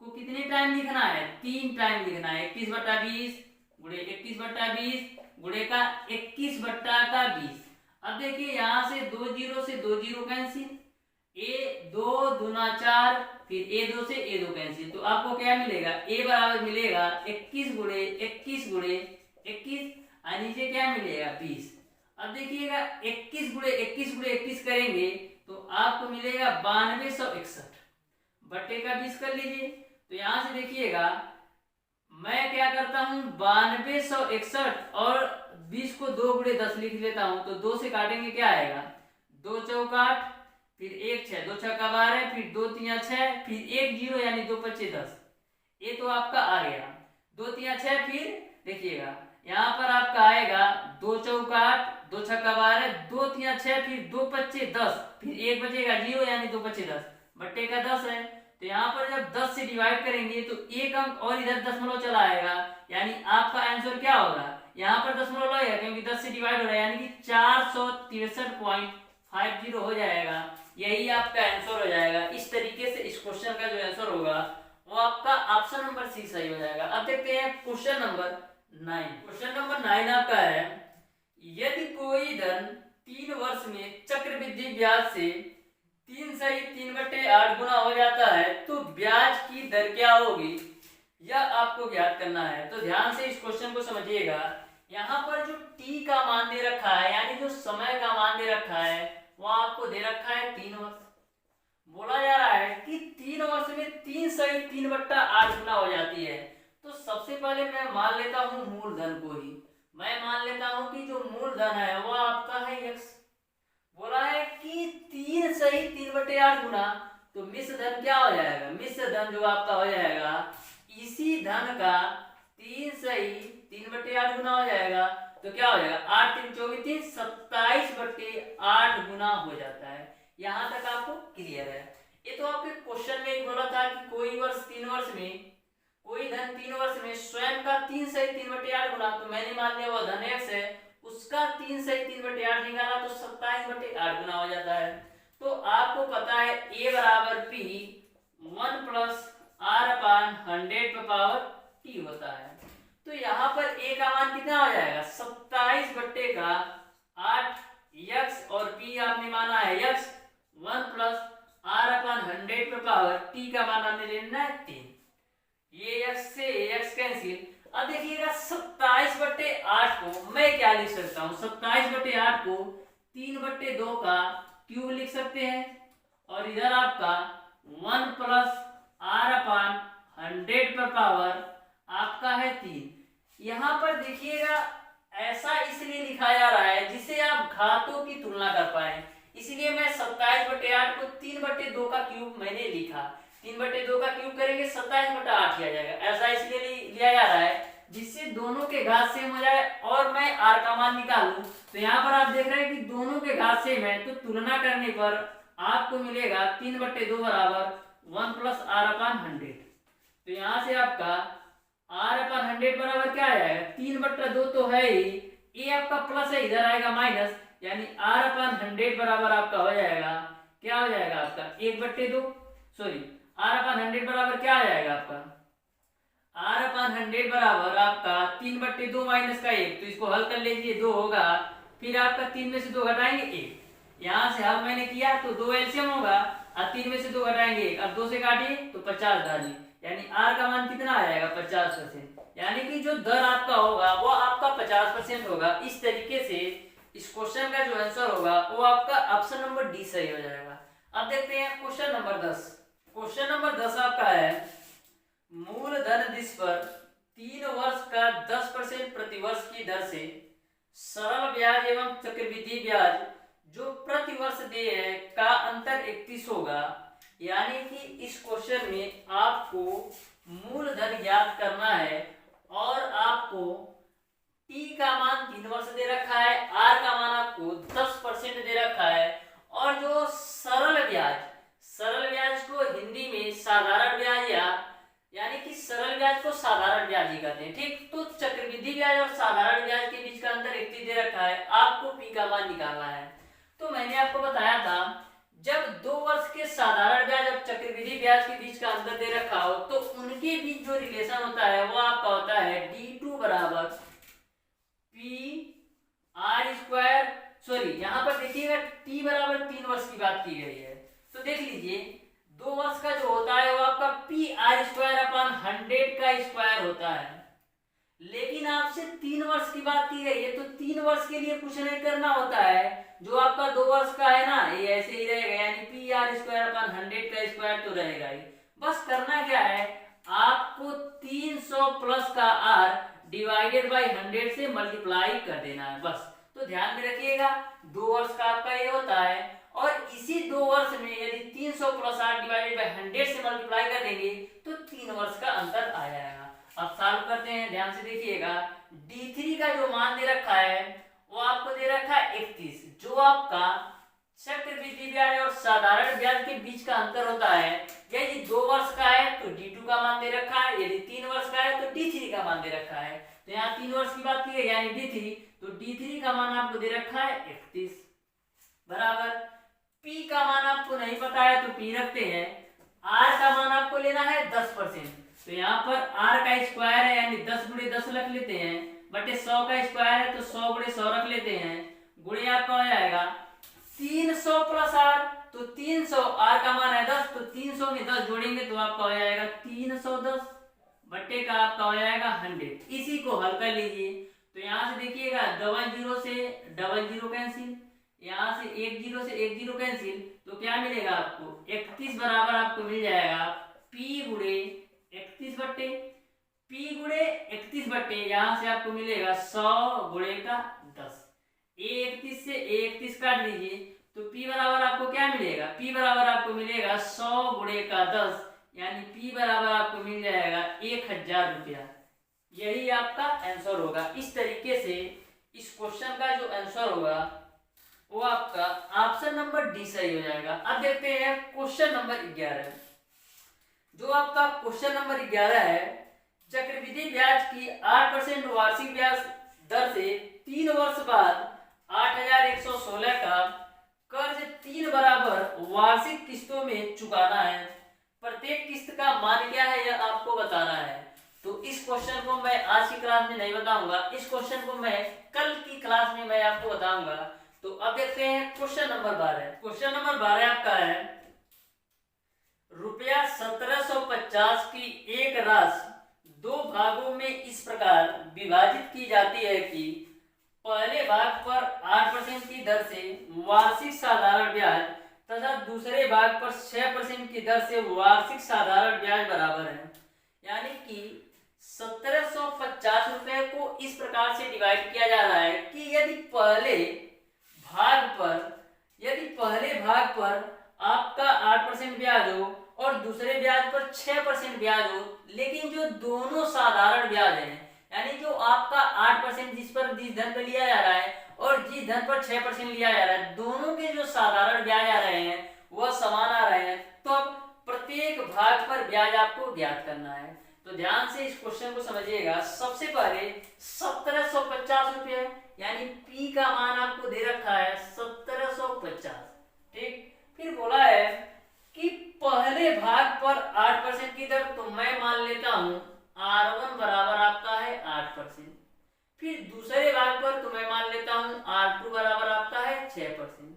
[SPEAKER 1] को कितने टाइम लिखना है, 3 टाइम लिखना है। 21/20 गुणे 21/20 गुणे का 21/20। अब देखिए यहाँ से 2 जीरो से 2 जीरो कैंसिल, A2 दूना 4 फिर A2 से A2 कैंसिल तो आपको क्या मिलेगा, A बराबर मिलेगा 21 गुणे 21 गुणे 21 और नीचे क्या मिलेगा 20। अब देखिएगा 21 गुणे 21 गुणे 21 करेंगे तो आपको मिलेगा 9261 बटे का 20 कर लीजिए। तो यहाँ से देखिएगा मैं क्या करता हूँ 9261 और 20 को 2 गुणे 10 लिख लेता हूँ तो 2 से काटेंगे क्या आएगा, 2 चौका 8 फिर 1 6 2 छक्का 12 फिर 2 3 6 फिर 1 0 यानी 2 5 10। ये तो आपका आ गया 2 3 6 फिर देखिएगा यहाँ पर आपका आएगा 2 चौका 8 2 छक्का 12 2 3 6 फिर 2 5 10 फिर 1 बचेगा 0 यानी 2 5 10 बट्टे का 10 है। तो यहाँ पर जब 10 से डिवाइड करेंगे तो एक अंक और इधर दशमलव चला आएगा यानी आपका आंसर क्या होगा, यहाँ पर दशमलव लगेगा क्योंकि 10 से डिवाइड हो रहा है यानी कि 463.50 हो जाएगा। यही आपका आंसर हो जाएगा। इस तरीके से इस क्वेश्चन का जो आंसर होगा वो आपका ऑप्शन नंबर सी सही हो जाएगा। अब देखते हैं क्वेश्चन नंबर 9। क्वेश्चन नंबर 9 आपका है यदि कोई धन 3 वर्ष में चक्रवृद्धि ब्याज से 3 सही 3/8 गुना हो जाता है तो ब्याज की दर क्या होगी, यह आपको ज्ञात करना है। तो ध्यान से इस क्वेश्चन को समझिएगा। यहाँ पर जो t का मान दे रखा है यानी जो समय का मान दे रखा है वो आपको दे रखा है 3 वर्ष। बोला जा रहा है कि 3 वर्ष में 3 सही 3/8 गुना हो जाती है। तो सबसे पहले मैं मान लेता हूँ मूलधन को ही। मैं मान लेता हूँ कि जो मूलधन है वो आपका है x। बोला है कि 3 सही 3/8 गुना तो मिश्र धन क्या हो जाएगा, मिश्र धन जो आपका हो जाएगा इसी धन का 3 सही 3/8 गुना हो जाएगा तो क्या हो जाएगा 8 3 24 27/8 गुना हो जाता है। यहाँ तक आपको क्लियर है। ये तो आपके क्वेश्चन में ही बोला था कि कोई वर्ष 3 वर्ष में कोई धन 3 वर्ष में स्वयं का 3 सही 3/8 गुना तो मैंने मान लिया वो धन x है उसका 3 सही 3/8 निकाला तो 27/8 गुना हो जाता है। तो आपको पता है A बराबर P 1 प्लस R/100 पर पावर T होता है। तो यहाँ पर A का मान कितना हो जाएगा 27/8 x और P आपने माना है x 1 प्लस R/100 पर पावर T का मान हमने लेना है 3। ये x से x कैंसिल। अब देखिएगा 27/8 को मैं क्या लिख सकता हूँ, 27/8 को 3/2 का क्यूब लिख सकते हैं और इधर आपका 1 प्लस R/100 पर पावर आपका है 3। यहाँ पर देखिएगा ऐसा इसलिए लिखा जा रहा है जिससे आप घातों की तुलना कर पाए, इसलिए मैं 27/8 को 3/2 का क्यूब मैंने लिखा। 3/2 का क्यूब करेंगे 27/8 किया जाएगा। ऐसा इसलिए लिया जा रहा है जिससे दोनों के घात सेम हो जाए और मैं r का मान निकालूं। तो यहाँ पर आप देख रहे हैं कि दोनों के घात सेम है तो तुलना करने पर आपको मिलेगा 3/2 बराबर 1 प्लस R/100। तो यहाँ से आपका R/100 बराबर क्या आ जाएगा 3/2 तो है ही, ये आपका प्लस है इधर आएगा माइनस यानी R/100 बराबर आपका हो जाएगा क्या हो जाएगा आपका 1/2 सॉरी R/100 बराबर क्या आ जाएगा आपका R/100 बराबर आपका 3/2 माइनस का 1 तो इसको हल कर लीजिए 2 होगा फिर आपका 3 में से 2 घटाएंगे यहाँ से हल मैंने किया तो 2 एलसीएम होगा और 3 में से 2 घटाएंगे, अब 2 से काटिए तो 50 धारिए, यानी आर का मान कितना आ जाएगा 50%, यानी कि जो दर आपका होगा वो आपका 50% होगा। इस तरीके से इस क्वेश्चन का जो आंसर होगा वो आपका ऑप्शन नंबर डी सही हो जाएगा। अब देखते हैं क्वेश्चन नंबर 10। क्वेश्चन नंबर 10 आपका है मूलधन जिस पर 3 वर्ष का 10% प्रतिवर्ष की दर से सरल ब्याज एवं चक्रवृद्धि ब्याज जो प्रति वर्ष देय है का अंतर 31 होगा। यानी कि इस क्वेश्चन में आपको मूलधन ज्ञात करना है और आपको टी का मान 3 वर्ष दे रखा है, आर का मान आपको 10% दे रखा है, और जो सरल ब्याज को हिंदी में साधारण ब्याज यानी कि सरल ब्याज को साधारण ब्याज ही कहते हैं, ठीक। तो चक्रवृद्धि ब्याज और साधारण ब्याज के बीच का अंतर 31 दे रखा है, आपको पी का मान निकालना है। तो मैंने आपको बताया था जब 2 वर्ष के साधारण ब्याज और चक्रवृद्धि ब्याज के बीच का अंतर दे रखा हो तो उनके बीच जो रिलेशन होता है वो आपका होता है D2 बराबर पी आर स्क्वायर, सॉरी यहाँ पर देखिएगा टी बराबर 3 वर्ष की बात की गई है, तो देख लीजिए 2 वर्ष का जो होता है वो आपका पी आर स्क्वायर अपॉन 100 का स्क्वायर होता है। लेकिन आपसे 3 वर्ष की बात की गई है तो 3 वर्ष के लिए कुछ नहीं करना होता है, जो आपका 2 वर्ष का है ना ये ऐसे ही रहेगा, यानी पी आर स्क्वायर अपॉन 100 का स्क्वायर तो रहेगा ही। बस करना क्या है, आपको 300 प्लस का आर डिवाइडेड बाई 100 से मल्टीप्लाई कर देना है बस। तो ध्यान में रखिएगा 2 वर्ष का आपका ये होता है, और इसी 2 वर्ष में यदि 300 प्लस आर डिवाइडेड बाई 100 से मल्टीप्लाई कर देंगे तो 3 वर्ष का अंतर आ जाएगा। अब सॉल्व करते हैं, ध्यान से देखिएगा। D3 का जो मान दे रखा है वो आपको दे रखा है 31, जो आपका चक्रवृद्धि ब्याज और साधारण ब्याज के बीच का अंतर होता है। यदि 2 वर्ष का है तो D2 का मान दे रखा है, यदि 3 वर्ष का है तो D3 का मान दे रखा है। तो यहाँ 3 वर्ष की बात की है यानी D3, तो D3 का मान आपको दे रखा है 31 बराबर। P का मान आपको नहीं पता है तो P रखते हैं, R का मान आपको लेना है 10%, तो यहाँ पर R का स्क्वायर है यानी 10 गुणे 10 रख लेते हैं, बटे 100 का स्क्वायर है तो 100 गुणे 100 रख लेते हैं, गुणे आपका हो जाएगा 300 प्लस R, तो 300 R का मान है 10, तो 300 में 10 जोड़ेंगे तो आपका हो जाएगा 310 बटे का आपका हो जाएगा 100। इसी को हल कर लीजिए, तो यहाँ से देखिएगा डबल जीरो से डबल जीरो कैंसिल, यहाँ से 1 0 से 1 0 कैंसिल, तो क्या मिलेगा आपको 31 बराबर आपको मिल जाएगा P गुणे 31 बट्टे P गुणे 31 बट्टे, यहाँ से आपको मिलेगा 100 गुणे का 10, A31 से A31 काट लीजिए तो P बराबर आपको क्या मिलेगा, P बराबर आपको मिलेगा 100 गुणे का 10, यानी P बराबर आपको मिल जाएगा 1000 रुपया। यही आपका आंसर होगा। इस तरीके से इस क्वेश्चन का जो आंसर होगा वो आपका ऑप्शन नंबर डी सही हो जाएगा। अब देखते हैं क्वेश्चन नंबर 11। जो आपका क्वेश्चन नंबर 11 है, चक्रवृद्धि ब्याज की 8% वार्षिक ब्याज दर से 3 वर्ष बाद 8116 का कर्ज 3 बराबर वार्षिक किस्तों में चुकाना है। प्रत्येक किस्त का मान क्या है यह आपको बताना है। तो इस क्वेश्चन को मैं आज की क्लास में नहीं बताऊंगा, इस क्वेश्चन को मैं कल की क्लास में मैं आपको बताऊंगा। तो अब देखते हैं क्वेश्चन नंबर 12। क्वेश्चन नंबर 12 आपका है रुपया 1750 की एक राशि 2 भागों में इस प्रकार विभाजित की जाती है कि पहले भाग पर 8% की दर से वार्षिक साधारण ब्याज तथा दूसरे भाग पर 6% की दर से वार्षिक साधारण ब्याज बराबर है। यानी कि 1750 रुपए को इस प्रकार से डिवाइड किया जा रहा है कि यदि पहले भाग पर आपका 8% ब्याज हो और दूसरे ब्याज पर 6% ब्याज हो, लेकिन जो दोनों साधारण ब्याज हैं, यानी जो आपका 8% जिस धन पर लिया जा रहा है और जिस धन पर 6% लिया जा रहा है, दोनों के जो साधारण ब्याज आ रहे हैं वह समान आ रहे हैं। तो अब प्रत्येक भाग पर ब्याज आपको ज्ञात करना है। तो ध्यान से इस क्वेश्चन को समझिएगा। सबसे पहले 1750 रुपये यानी P का मान आपको दे रखा है 1750, ठीक। फिर बोला है कि पहले भाग पर 8% की दर, तो मैं मान लेता हूं R1 बराबर आपका है 8%। फिर दूसरे भाग पर तो मैं मान लेता हूं R2 बराबर आपका है 6%।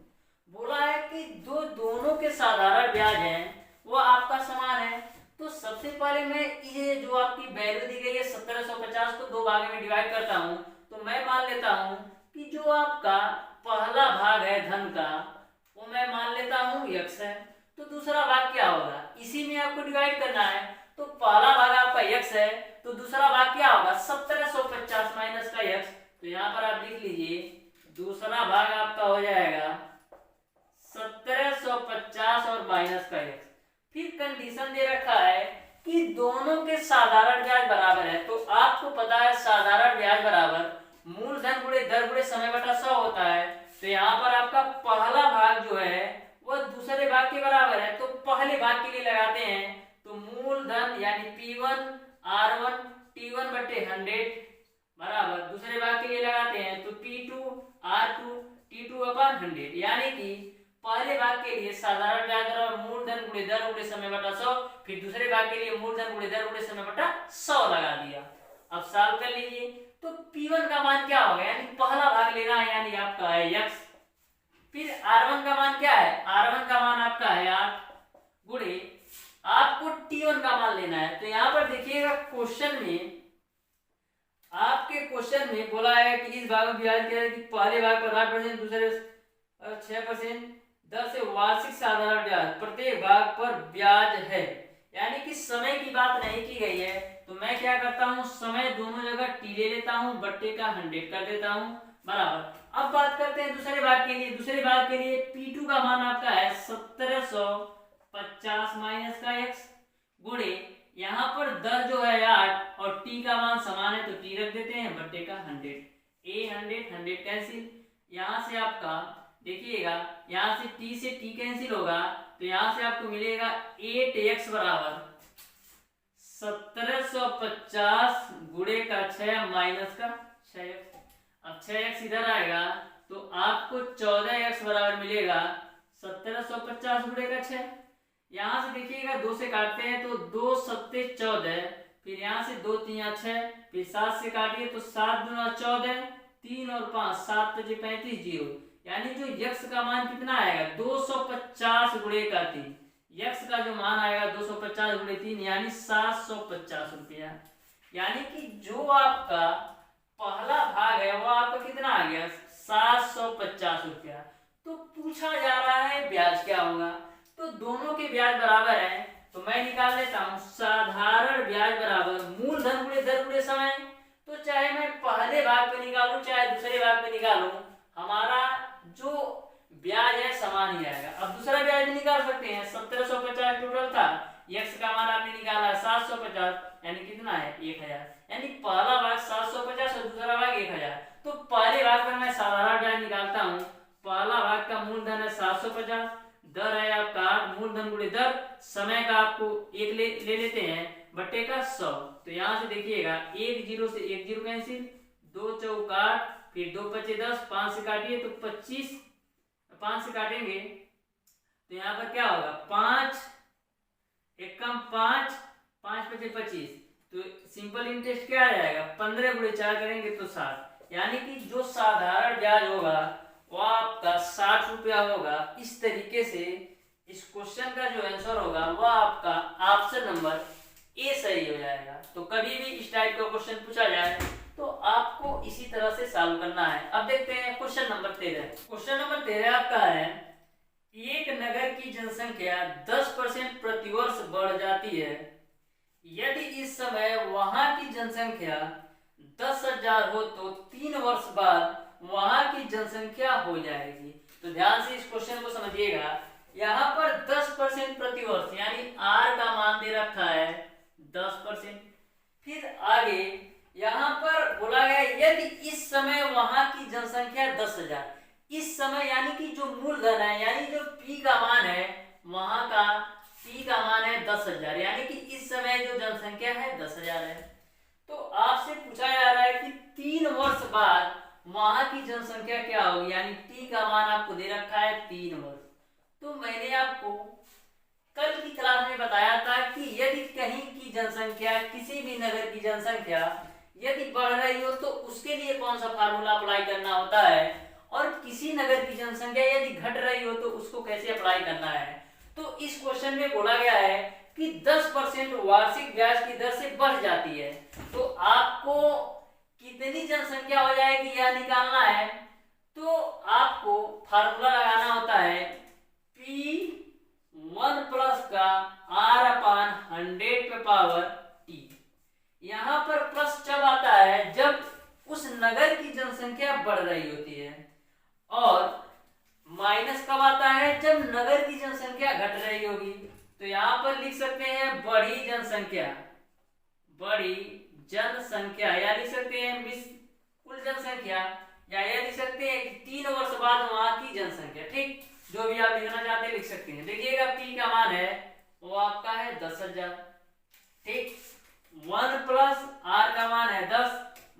[SPEAKER 1] बोला है कि जो दोनों के साधारण ब्याज हैं वो आपका समान है। तो सबसे पहले मैं ये जो आपकी वैल्यू दी गई है 1750 को दो भागों में डिवाइड करता हूँ। तो मैं मान लेता हूँ कि जो आपका पहला भाग है धन का वो मैं मान लेता हूँ x है। तो दूसरा भाग क्या होगा, इसी में आपको डिवाइड करना है। तो पहला भाग आपका x है तो दूसरा भाग क्या होगा 1750 माइनस का x। तो यहाँ पर आप लिख लीजिए दूसरा भाग आपका हो जाएगा 1750 और माइनस का x। फिर कंडीशन दे रखा है कि दोनों के साधारण ब्याज बराबर है। तो आपको पता है साधारण ब्याज बराबर मूलधन गुणे दर गुणे समय बटा 100 होता है। तो यहाँ पर आपका पहला भाग जो है वह दूसरे भाग के बराबर है। तो पहले भाग के लिए लगाते हैं तो मूलधन यानी P1 R1 T1 बटे 100 बराबर दूसरे भाग के लिए लगाते हैं तो P2 R2 T2 अपन 100। यानी कि पहले भाग के लिए साधारण ब्याज बराबर मूलधन गुणे दर गुणे समय बटा 100, फिर दूसरे भाग के लिए मूलधन गुणे दर गुणे समय बटा 100 लगा दिया। अब सॉल्व कर लीजिए तो P1 का मान क्या होगा, यानी पहला भाग लेना है यानी आपका है x। फिर R1 का मान क्या है, R1 का मान आपका है 8 गुणे आपको T1 का मान लेना है। तो यहाँ पर देखिएगा क्वेश्चन में आपके क्वेश्चन में बोला है कि इस भाग में ब्याज क्या है कि पहले भाग पर 8%, दूसरे 6% दर से वार्षिक साधारण ब्याज प्रत्येक भाग पर ब्याज है। यानी कि समय की बात नहीं की गई है। तो मैं क्या करता हूँ समय दोनों जगह t ले लेता हूँ बट्टे का 100 कर देता हूँ बराबर। अब बात करते हैं दूसरे भाग के लिए। दूसरे भाग के लिए P2 का मान आपका है 1750 माइनस का x गुणे यहाँ पर दर जो है 8 और t का मान समान है तो t रख देते हैं बट्टे का 100। a 100 कैंसिल, यहाँ से आपका देखिएगा यहाँ से t से t कैंसिल होगा तो यहाँ से आपको मिलेगा 8x बराबर 1750 गुणे का 6 माइनस का 6x। अब 6x इधर आएगा तो आपको 14x बराबर मिलेगा 1750 गुणे का 6। यहाँ से देखिएगा 2 से काटते हैं तो 2 सत्ते 14, फिर यहाँ से 2 3 6, फिर 7 से काटिए तो 7 दूना 14, 3 और 5 7 पचे 35 जीरो। यानी जो x का मान कितना आएगा 250 गुणे का 3। x का जो मान आएगा 250 गुणे 3 यानी 750 रुपया। यानी कि जो आपका पहला भाग है वो आपका कितना आ गया 750 रुपया। तो पूछा जा रहा है ब्याज क्या होगा, तो दोनों के ब्याज बराबर है। तो मैं निकाल लेता हूँ साधारण ब्याज बराबर मूलधन गुणे दर गुणे समय। तो चाहे मैं पहले भाग पे निकालूं चाहे दूसरे भाग पे निकालूं हमारा जो ब्याज है समान ही आएगा। अब दूसरा ब्याज भी निकाल सकते हैं 1750 टोटल था, x का मान आपने निकाला 750 यानी कितना है 1000। यानी पहला भाग 750 और दूसरा भाग 1000। तो पहले भाग पर मैं साधारण ब्याज निकालता हूँ। पहला भाग का मूलधन है 750, दर है आपका 8, मूलधन गुणे दर समय का आपको 1 ले लेते हैं बट्टे का 100। तो यहाँ से देखिएगा 1 0 से 1 0 कैंसिल, 2 चौक 8, फिर 2 पचे 10, 5 से काटिए तो 25, 5 से काटेंगे तो यहाँ पर क्या होगा 5 एकम 5, 5 पचे 25। तो सिंपल इंटरेस्ट क्या आ जाएगा 15 गुणे 4 करेंगे तो 60। यानी कि जो साधारण ब्याज होगा वो आपका 60 रुपया होगा। इस तरीके से इस क्वेश्चन का जो आंसर होगा वो आपका ऑप्शन नंबर ए सही हो जाएगा। तो कभी भी इस टाइप का क्वेश्चन पूछा जाए तो आपको इसी तरह से सॉल्व करना है। अब देखते हैं क्वेश्चन नंबर 13। क्वेश्चन नंबर 13 आपका है एक नगर की जनसंख्या 10% प्रतिवर्ष बढ़ जाती है, यदि इस समय वहां की जनसंख्या 10,000 हो तो 3 वर्ष बाद वहां की जनसंख्या हो जाएगी। तो ध्यान से इस क्वेश्चन को समझिएगा। यहाँ पर 10% प्रतिवर्ष यानी r का मान दे रखा है 10%। फिर आगे यहाँ पर बोला गया यदि इस समय वहां की जनसंख्या 10,000, इस समय यानी कि जो मूलधन है यानी जो p का मान है वहां का p का मान है 10,000, यानी कि इस समय जो जनसंख्या है 10,000 है। तो आपसे पूछा जा रहा है कि 3 वर्ष बाद वहां की जनसंख्या क्या होगी, यानी t का मान आपको दे रखा है 3 वर्ष। तो मैंने आपको कल की क्लास में बताया था कि यदि कहीं की जनसंख्या किसी भी नगर की जनसंख्या यदि बढ़ रही हो तो उसके लिए कौन सा फार्मूला अप्लाई करना होता है, और किसी नगर की जनसंख्या यदि घट रही हो तो उसको कैसे अप्लाई करना है। तो इस क्वेश्चन में बोला गया है कि 10% वार्षिक ब्याज की दर से बढ़ जाती है, तो आपको कितनी जनसंख्या हो जाएगी यह निकालना है। तो आपको फार्मूला लगाना होता है P1 प्लस का R/100 पे पावर T। यहाँ पर प्लस जब आता है जब उस नगर की जनसंख्या बढ़ रही होती है, और माइनस कब आता है जब नगर की जनसंख्या घट रही होगी। तो यहाँ पर लिख सकते हैं बढ़ी जनसंख्या, या लिख सकते हैं कुल जनसंख्या, या यह लिख सकते हैं कि 3 वर्ष बाद वहां की जनसंख्या। ठीक, जो भी आप लिखना चाहते हैं लिख सकते हैं। देखिएगा P का मान है वो आपका है 10,000। ठीक, 1 प्लस R का मान है 10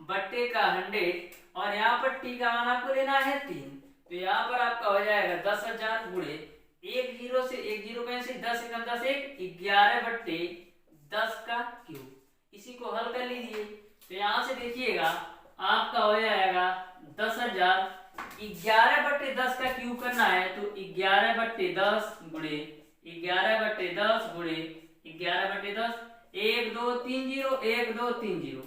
[SPEAKER 1] बट्टे का 100, और यहाँ पर T का मान आपको लेना है 3। तो यहाँ पर आपका हो जाएगा 10,000 गुणे 1 0 से 1 0 कैंसिल, 10 एकम 10 1 11 बट्टे 10 का क्यूब। इसी को हल कर लीजिए। तो यहाँ से देखिएगा आपका हो जाएगा 10,000, 11 बट्टे 10 का क्यूब करना है तो 11 बट्टे 10 गुणे 11 बट्टे 10 गुणे 11 बट्टे 10, 1 2 3 0 1 2 3 0।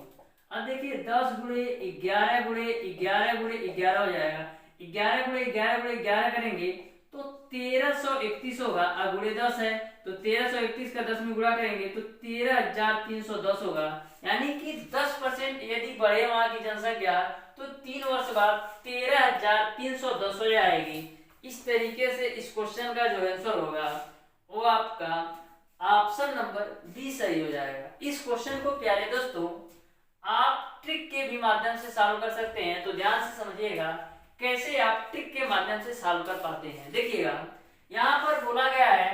[SPEAKER 1] अब देखिए 10 गुणे 11 गुणे 11 गुणे 11 हो जाएगा, 11 गुणे 11 गुणे 11 करेंगे तो 1331 होगा। अब गुणे 10 है तो 1331 का 10 में गुणा करेंगे तो 13,310 होगा। यानी कि 10% यदि बढ़े वहां की जनसंख्या तो 3 वर्ष बाद 13,310 हो जाएगी। इस तरीके से इस क्वेश्चन का जो आंसर होगा वो आपका ऑप्शन नंबर बी सही हो जाएगा। इस क्वेश्चन को प्यारे दोस्तों आप ट्रिक के भी माध्यम से सॉल्व कर सकते हैं। तो ध्यान से समझिएगा कैसे आप ट्रिक के माध्यम से सॉल्व कर पाते हैं। देखिएगा यहाँ पर बोला गया है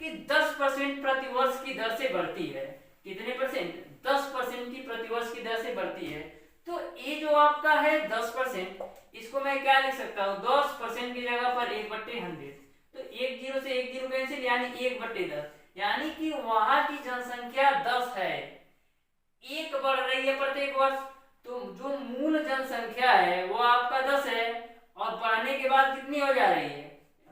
[SPEAKER 1] कि 10% प्रति वर्ष की दर से बढ़ती है। कितने परसेंट? 10% की प्रति वर्ष की दर से बढ़ती है। तो ये जो आपका है 10%, इसको मैं क्या लिख सकता हूँ 10% की जगह पर 1/100। तो 1 0 से 1 0 कैंसिल, यानी 1/10, यानी कि वहां की जनसंख्या 10 है, 1 बढ़ रही है प्रत्येक वर्ष। तो जो मूल जनसंख्या है वो आपका 10 है, और बढ़ने के बाद कितनी हो जा रही है?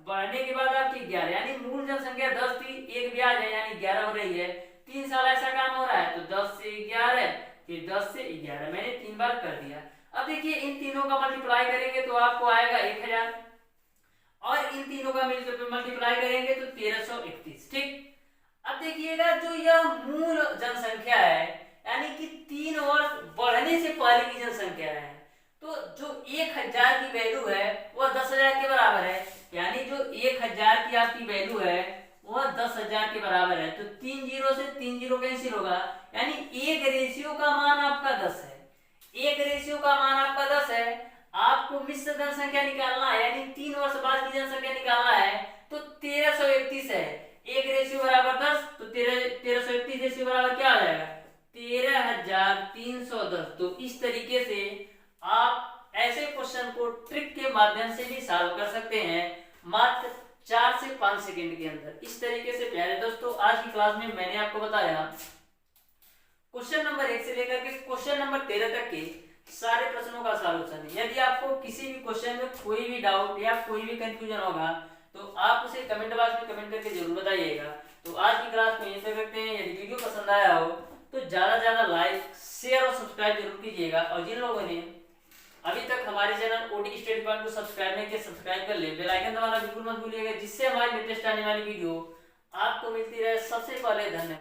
[SPEAKER 1] बढ़ने के बाद आपकी 11, यानी मूल जनसंख्या 10 थी, 1 ब्याज है यानी 11 हो रही है। 3 साल ऐसा काम हो रहा है तो 10 से 11, फिर 10 से 11, मैंने 3 बार कर दिया। अब देखिए इन तीनों का मल्टीप्लाई करेंगे तो आपको आएगा 1000, और इन तीनों का मिलकर मल्टीप्लाई करेंगे तो 1331। ठीक, अब देखिएगा जो यह मूल जनसंख्या है यानी कि 3 वर्ष बढ़ने से पहले की जनसंख्या है, तो जो 1000 की वैल्यू है वह 10,000 के बराबर है। यानी जो 1000 की आपकी वैल्यू है वह 10,000 के बराबर है। तो 3 0 से 3 0 कैंसिल होगा, यानी 1 रेशियो का मान आपका 10 है। 1 रेशियो का मान आपका 10 है। आपको मिश्र जनसंख्या निकालना है, यानी 3 वर्ष बाद की जनसंख्या निकालना है तो 1331 है। 1 रेशियो बराबर 10, तो 1331 रेशियो बराबर क्या हो जाएगा? 13,310। तो इस तरीके से आप ऐसे क्वेश्चन को ट्रिक के माध्यम से भी सॉल्व कर सकते हैं मात्र 4 से 5 सेकंड के अंदर। इस तरीके से प्यारे दोस्तों आज की क्लास में मैंने आपको बताया क्वेश्चन नंबर 1 से लेकर के क्वेश्चन नंबर 13 तक के सारे प्रश्नों का सॉल्यूशन। यदि आपको किसी भी क्वेश्चन में कोई भी डाउट या कोई भी कंफ्यूजन होगा तो आप उसे कमेंट बॉक्स में कमेंट करके जरूर बताइएगा। तो आज की क्लास में ऐसे करते हैं, यदि वीडियो पसंद आया हो तो ज्यादा से ज्यादा लाइक शेयर और सब्सक्राइब जरूर कीजिएगा। और जिन लोगों ने अभी तक हमारे चैनल ओडी स्टडी पॉइंट को सब्सक्राइब नहीं किया, सब्सक्राइब कर ले, बेल आइकन दबाना बिल्कुल मत भूलिएगा, जिससे हमारी लेटेस्ट आने वाली वीडियो आपको मिलती रहे सबसे पहले। धन्यवाद।